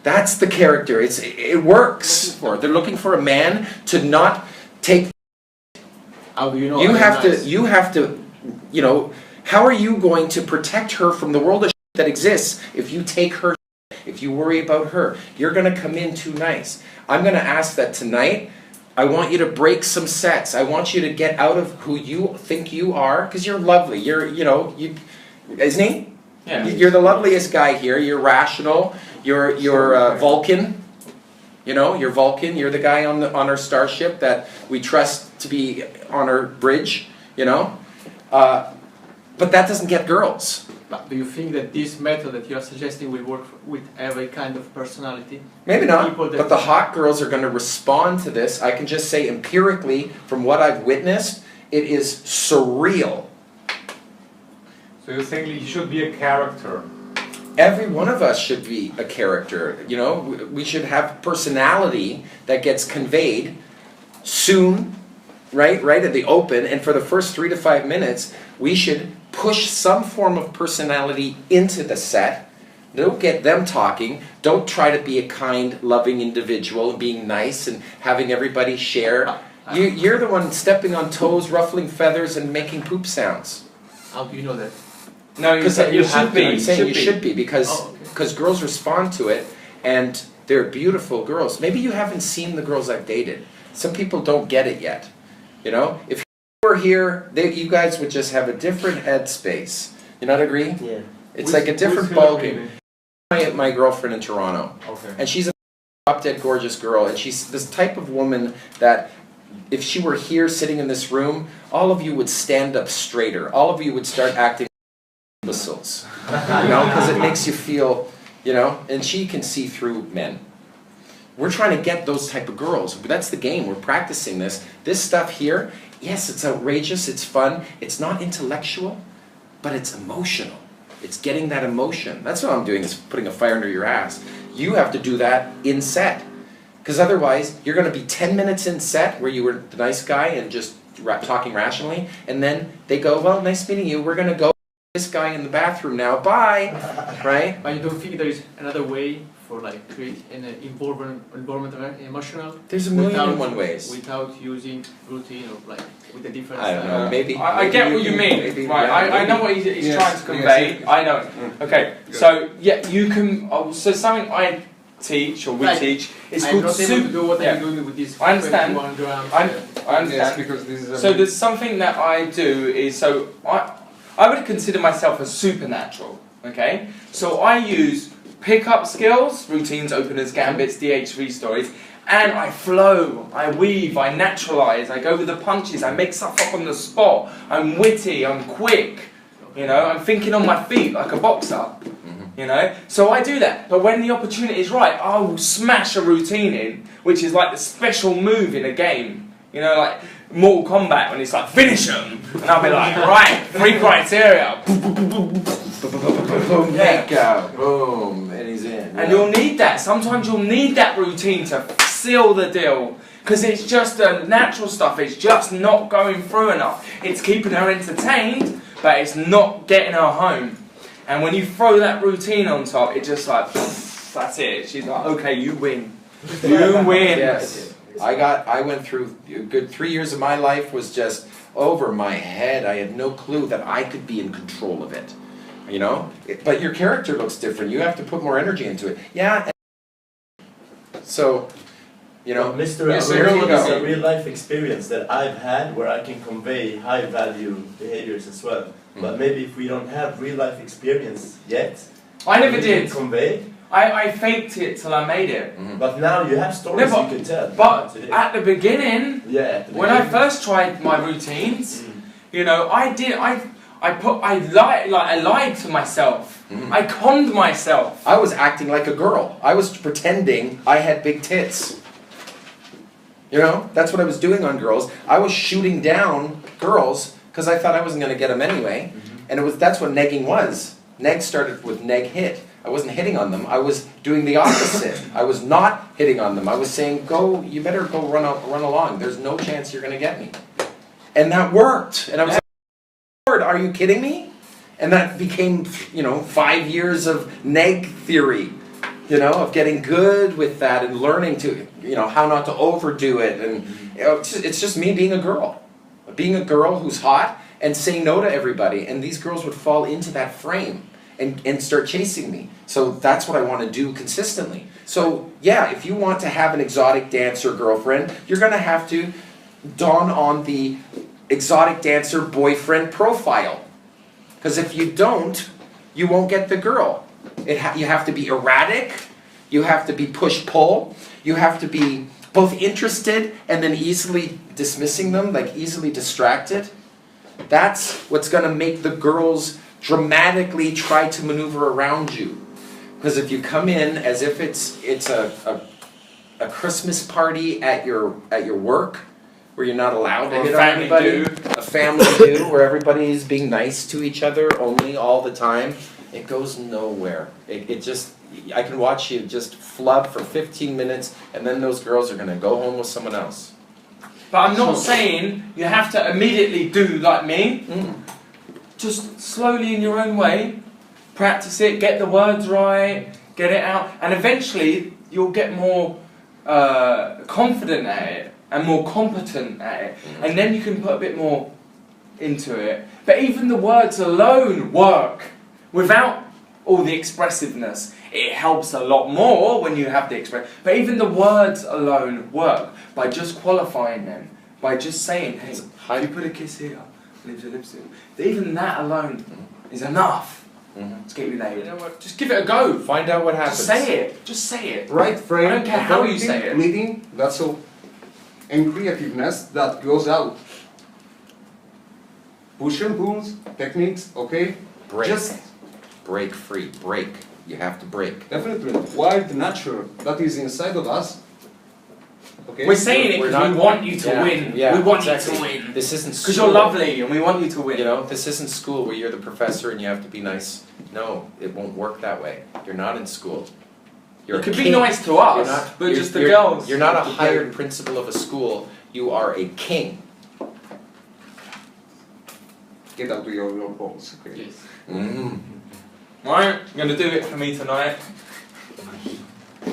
That's the character. It works. They're looking for a man to not take. How do you know? You have to, how are you going to protect her from the world of that exists if you take her, if you worry about her? You're going to come in too nice. I'm going to ask that tonight. I want you to break some sets. I want you to get out of who you think you are, because you're lovely. Isn't he? Yeah. You're the loveliest guy here. You're rational. You're Vulcan. You're Vulcan. You're the guy on our starship that we trust to be on our bridge. But that doesn't get girls. But do you think that this method that you are suggesting will work with every kind of personality? Maybe not, but the hot girls are going to respond to this. I can just say empirically, from what I've witnessed, it is surreal. So you think he should be a character? Every one of us should be a character. We should have personality that gets conveyed soon, right at the open, and for the first 3 to 5 minutes, we should push some form of personality into the set. Don't get them talking. Don't try to be a kind, loving individual and being nice and having everybody share. You're the one stepping on toes, ruffling feathers, and making poop sounds. How do you know that? No, you should be because girls respond to it, and they're beautiful girls. Maybe you haven't seen the girls I've dated. Some people don't get it yet. If were here, you guys would just have a different headspace. You not agree? Yeah. It's like a different ballgame. My girlfriend in Toronto, and she's a drop-dead gorgeous girl, and she's this type of woman that if she were here sitting in this room, all of you would stand up straighter. All of you would start acting like imbeciles. You know, because it makes you feel, you know, and she can see through men. We're trying to get those type of girls. That's the game. We're practicing this. This stuff here, yes, it's outrageous, it's fun, it's not intellectual, but it's emotional. It's getting that emotion. That's what I'm doing, is putting a fire under your ass. You have to do that in set. Because otherwise, you're going to be 10 minutes in set where you were the nice guy and just talking rationally, and then they go, well, nice meeting you, we're going to go this guy in the bathroom now, bye, right? But you don't think there is another way for like create an environment emotional? There's a million and one ways. Without using routine or like with a different I don't know, maybe. I get what you mean. Maybe, right, yeah, I know what he's trying to convey. Yes. I know. Okay, so yeah, you can. So something I teach or we teach is called super. Do what I'm doing with this. I understand. 21 grams. I understand. Yes, because this is So there's something that I do is I would consider myself a supernatural. Okay, so I use pickup skills, routines, openers, gambits, DH3 stories, and I flow, I weave, I naturalize, I go with the punches, I make stuff up on the spot, I'm witty, I'm quick, you know, I'm thinking on my feet like a boxer, you know, so I do that, but when the opportunity is right, I will smash a routine in, which is like the special move in a game, you know, like Mortal Kombat, when it's like, finish him, and I'll be like, right, 3 criteria, Boom, boom, and he's in. And you'll need that. Sometimes you'll need that routine to seal the deal. Because it's just the natural stuff. It's just not going through enough. It's keeping her entertained, but it's not getting her home. And when you throw that routine on top, it just like, that's it. She's like, okay, you win. You win. Yes. I went through a good 3 years of my life was just over my head. I had no clue that I could be in control of it. You know, but your character looks different. You have to put more energy into it. Yeah. So, you know, Mr. Yes, here you is go. a real life experience that I've had where I can convey high value behaviors as well. But maybe if we don't have real life experience yet, I never we did. can convey. I faked it till I made it. But now you have stories No, but- you can tell. But at the beginning, yeah, at the when I beginning. first tried my routines, you know, I lied to myself. I conned myself. I was acting like a girl. I was pretending I had big tits. You know, that's what I was doing on girls. I was shooting down girls because I thought I wasn't going to get them anyway. And that's what negging was. Neg started with neg hit. I wasn't hitting on them. I was doing the opposite. I was not hitting on them. I was saying, you better go run along. There's no chance you're going to get me. And that worked. And I was like, are you kidding me? And that became, 5 years of neg theory, of getting good with that and learning to, how not to overdo it. And it's just me being a girl. Being a girl who's hot and saying no to everybody. And these girls would fall into that frame and start chasing me. So that's what I want to do consistently. So yeah, if you want to have an exotic dancer girlfriend, you're going to have to don on the exotic dancer boyfriend profile. Because if you don't, you won't get the girl. You have to be erratic, you have to be push-pull, you have to be both interested and then easily dismissing them, like easily distracted. That's what's going to make the girls dramatically try to maneuver around you. Because if you come in as if it's a Christmas party at your work, where you're not allowed to hit on anybody, a family do, where everybody's being nice to each other only all the time, it goes nowhere. I can watch you just flub for 15 minutes, and then those girls are going to go home with someone else. But I'm not saying you have to immediately do like me. Just slowly in your own way, practice it, get the words right, get it out, and eventually you'll get more confident at it and more competent at it, and then you can put a bit more into it. But even the words alone work without all the expressiveness. It helps a lot more when you have the express. But even the words alone work by just qualifying them, by just saying, hey, if you put a kiss here, lips your lips here. Even that alone is enough to get you laid. You know what? Just give it a go. Find out what happens. Just say it. Just say it. Right frame. I don't care how you say it. Leading, that's all. and creativeness that goes out. Push and pulls, techniques, okay? Break. Just break free. Break. You have to break. Definitely. Wild nature that is inside of us. Okay? We're saying it because we want you to win. Yeah, we want exactly. you to win. This isn't because you're lovely and we want you to win. You know, this isn't school where you're the professor and you have to be nice. No, it won't work that way. You're not in school. You're you can king. be nice to us, but just the girls. You're not a hired principal of a school. You are a king. Get out of your balls. Okay? Yes. Mm. Right, you're gonna do it for me tonight.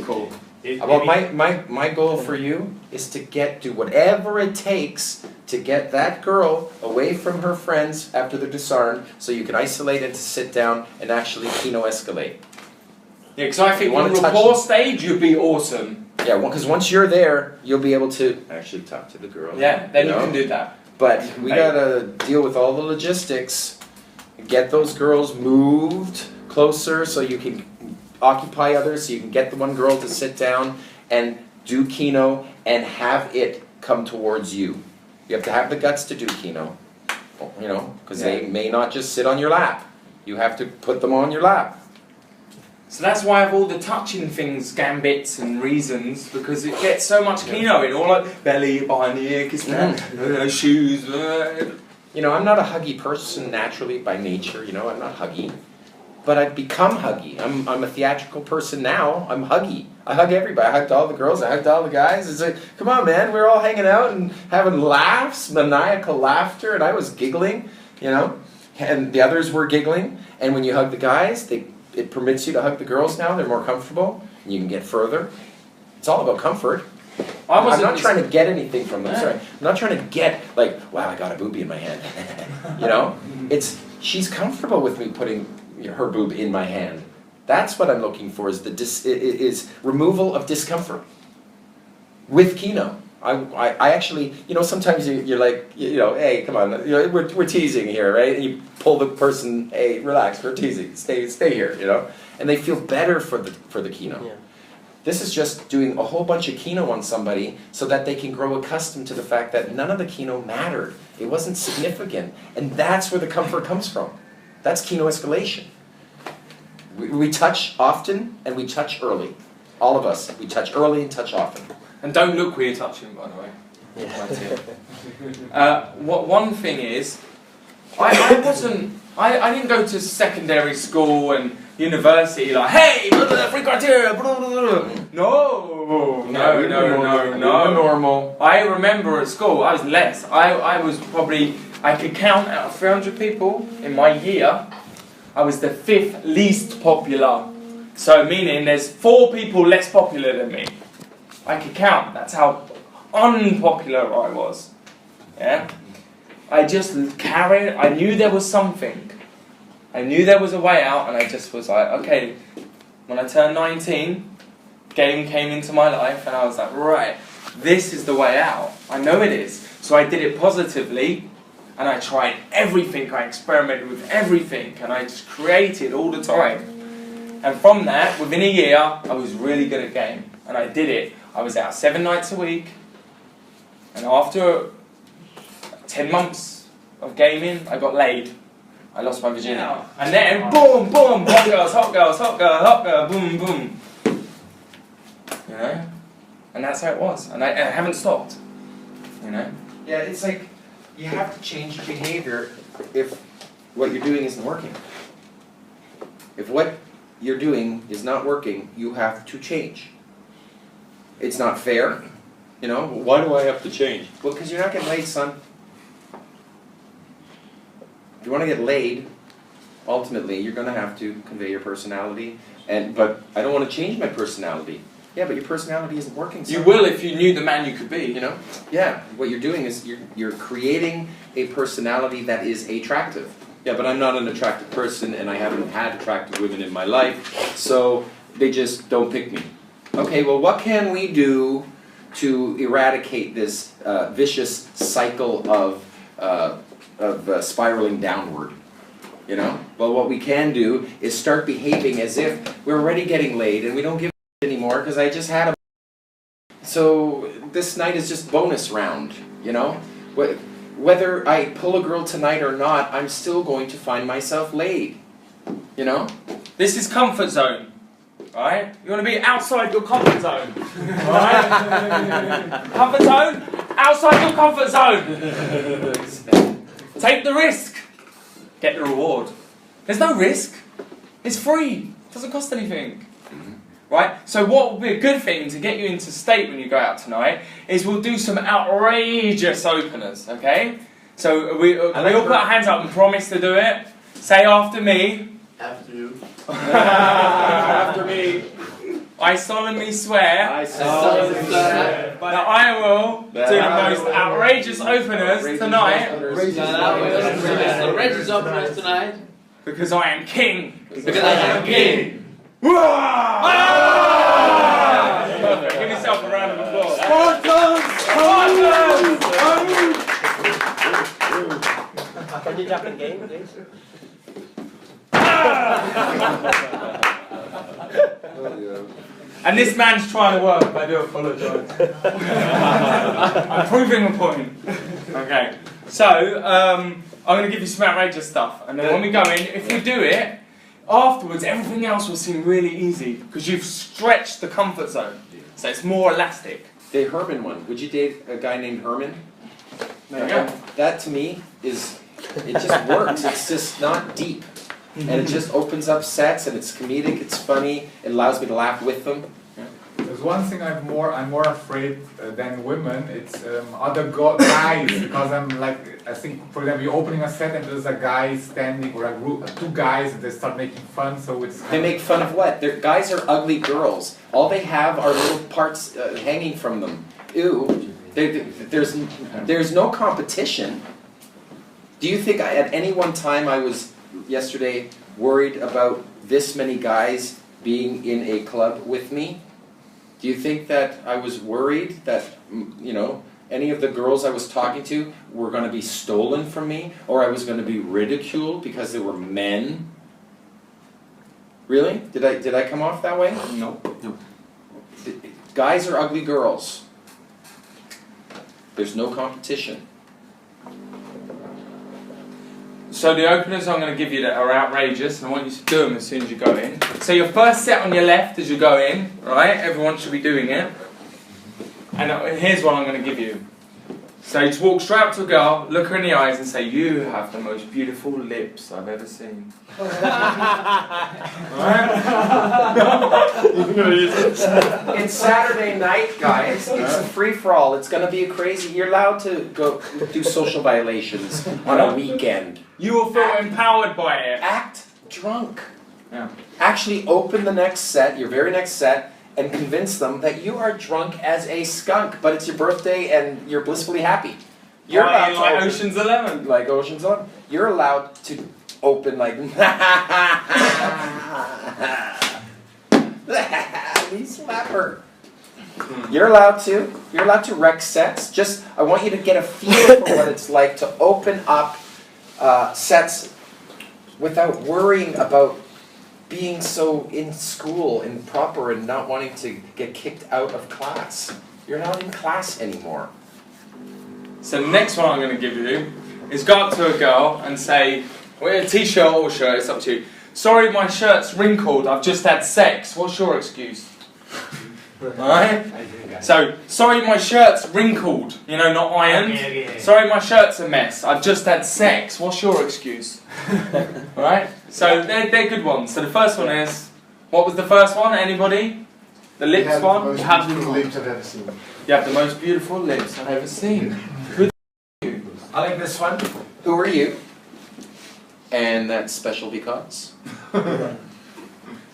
Cool. Well, my goal for you is to do whatever it takes to get that girl away from her friends after they're disarmed, so you can isolate and to sit down and actually Kino escalate. Yeah, because I think on on the rapport stage you'd be awesome. Yeah, because once you're there, you'll be able to actually talk to the girl. Yeah, then you know? can do that. But we gotta deal with all the logistics, get those girls moved closer so you can occupy others, so you can get the one girl to sit down and do Kino and have it come towards you. You have to have the guts to do Kino, you know, because they may not just sit on your lap. You have to put them on your lap. So that's why I have all the touching things, gambits and reasons, because it gets so much Kino in, all like belly, behind the ear, kiss shoes. You know, I'm not a huggy person naturally by nature, you know, I'm not huggy. But I've become huggy. I'm a theatrical person now. I'm huggy. I hug everybody. I hugged all the girls. I hugged all the guys. It's like, come on, man. We're all hanging out and having laughs, maniacal laughter, and I was giggling, you know, and the others were giggling. And when you hug the guys, it permits you to hug the girls now. They're more comfortable, and you can get further. It's all about comfort. I'm not trying to get anything from them. Sorry, I'm not trying to get like, wow, I got a boobie in my hand. You know, she's comfortable with me putting her boob in my hand. That's what I'm looking for, is removal of discomfort with Kino. I actually, you know, sometimes you're like, you know, hey, come on, you know, we're teasing here, right? And you pull the person, hey, relax, we're teasing, stay here, you know, and they feel better for the Kino. Yeah. This is just doing a whole bunch of Kino on somebody so that they can grow accustomed to the fact that none of the Kino mattered. It wasn't significant, and that's where the comfort comes from. That's Kino escalation. We touch often and we touch early. All of us. We touch early and touch often. And don't look where you're touching, by the way. One thing is, I didn't go to secondary school and university like, hey, free criteria, No. Normal. I remember at school, I was less. I was probably, I could count out of 300 people in my year, I was the 5th least popular. So meaning there's 4 people less popular than me. I could count, that's how unpopular I was. Yeah? I just carried, I knew there was something. I knew there was a way out, and I just was like, okay, when I turned 19, game came into my life, and I was like, right, this is the way out. I know it is. So I did it positively, and I tried everything, I experimented with everything, and I just created all the time. And from that, within a year, I was really good at game, and I did it. I was out 7 nights a week, and after 10 months of gaming, I got laid. I lost my virginity. Yeah. And then, boom, boom, hot girls, hot girls, hot girl, hot girl, boom, boom. You know? And that's how it was. And I haven't stopped. You know? Yeah, it's like, you have to change your behavior if what you're doing isn't working. If what you're doing is not working, you have to change. It's not fair. You know? Why do I have to change? Well, because you're not getting laid, son. If you want to get laid, ultimately, you're going to have to convey your personality. But I don't want to change my personality. Yeah, but your personality isn't working. You will if you knew the man you could be. You know? Yeah. What you're doing is you're creating a personality that is attractive. Yeah, but I'm not an attractive person, and I haven't had attractive women in my life, so they just don't pick me. Okay, well, what can we do to eradicate this vicious cycle of spiraling downward? You know? Well, what we can do is start behaving as if we're already getting laid and we don't give a anymore because I just had a... So this night is just bonus round, you know? Whether I pull a girl tonight or not, I'm still going to find myself laid. You know? This is comfort zone, right? You want to be outside your comfort zone, right? Comfort zone, outside your comfort zone. Take the risk, get the reward. There's no risk. It's free. It doesn't cost anything. Right? So what will be a good thing to get you into state when you go out tonight is we'll do some outrageous openers, okay? So we all put our hands up and promise to do it. Say after me. After you. After me. I solemnly swear. I solemnly swear. That I will do the most outrageous openers tonight. Outrageous openers tonight. Because I am king. Because I am king. Perfect. Give yourself a round of applause. Spartans! Can you jump in game, please? And this man's trying to work, I do apologise. I'm proving a point. Okay, so I'm going to give you some outrageous stuff, and then when we go in, if you do it, afterwards everything else will seem really easy, because you've stretched the comfort zone, so it's more elastic. The Herman one. Would you date a guy named Herman? There you go. That to me is, it just works. It's just not deep. And it just opens up sets, and it's comedic, it's funny, it allows me to laugh with them. There's one thing I'm more afraid than women. It's other guys, because I'm like, I think, for example, you're opening a set and there's a guy standing, or a group, two guys, and they start making fun. So it's they make fun of what? Guys are ugly girls. All they have are little parts hanging from them. Ew. There's no competition. Do you think at any one time I was yesterday worried about this many guys being in a club with me? Do you think that I was worried that, you know, any of the girls I was talking to were going to be stolen from me, or I was going to be ridiculed because they were men? Really? Did I come off that way? No. Guys are ugly girls. There's no competition. So the openers I'm going to give you that are outrageous, and I want you to do them as soon as you go in. So your first set on your left as you go in, right? Everyone should be doing it. And here's what I'm going to give you. So just walk straight up to a girl, look her in the eyes and say, "You have the most beautiful lips I've ever seen." It's Saturday night, guys. It's a free-for-all. It's going to be a crazy... You're allowed to go do social violations on a weekend. You will feel empowered by it. Act drunk. Yeah. Actually open the next set, your very next set, and convince them that you are drunk as a skunk, but it's your birthday and you're blissfully happy. You're allowed like to Ocean's 11. Like Ocean's 11. You're allowed to open like... Me slap her. You're allowed to wreck sets. Just, I want you to get a feel for what it's like to open up sets without worrying about being so in school and proper and not wanting to get kicked out of class. You're not in class anymore. So the next one I'm going to give you is go up to a girl and say, wear a t-shirt or shirt, it's up to you. "Sorry, my shirt's wrinkled, I've just had sex. What's your excuse?" Alright? So, "Sorry, my shirt's wrinkled." You know, not ironed. "Sorry, my shirt's a mess. I've just had sex. What's your excuse?" Alright? So, they're good ones. So the first one is, what was the first one? Anybody? The lips one? You have the most beautiful lips I've ever seen. You have the most beautiful lips I've ever seen. I like this one. Who are you? And that's special because? Who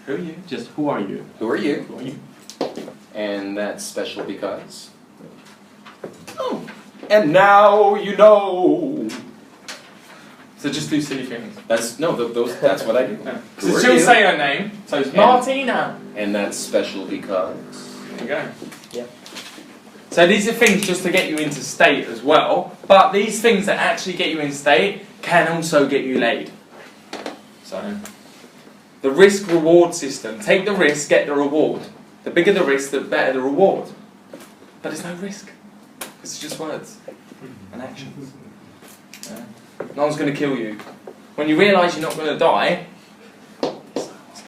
are you? Just who are you? Who are you? Who are you? And that's special because? Oh. And now you know. So just do silly things. That's that's what I do. Yeah. Who So are she'll you? say her name. So it's Martina. And that's special because? There you go. Yeah. So these are things just to get you into state as well, but these things that actually get you in state can also get you laid. So, the risk-reward system. Take the risk, get the reward. The bigger the risk, the better the reward. but there's no risk. Because it's just words and actions. Yeah. No one's going to kill you. When you realise you're not going to die,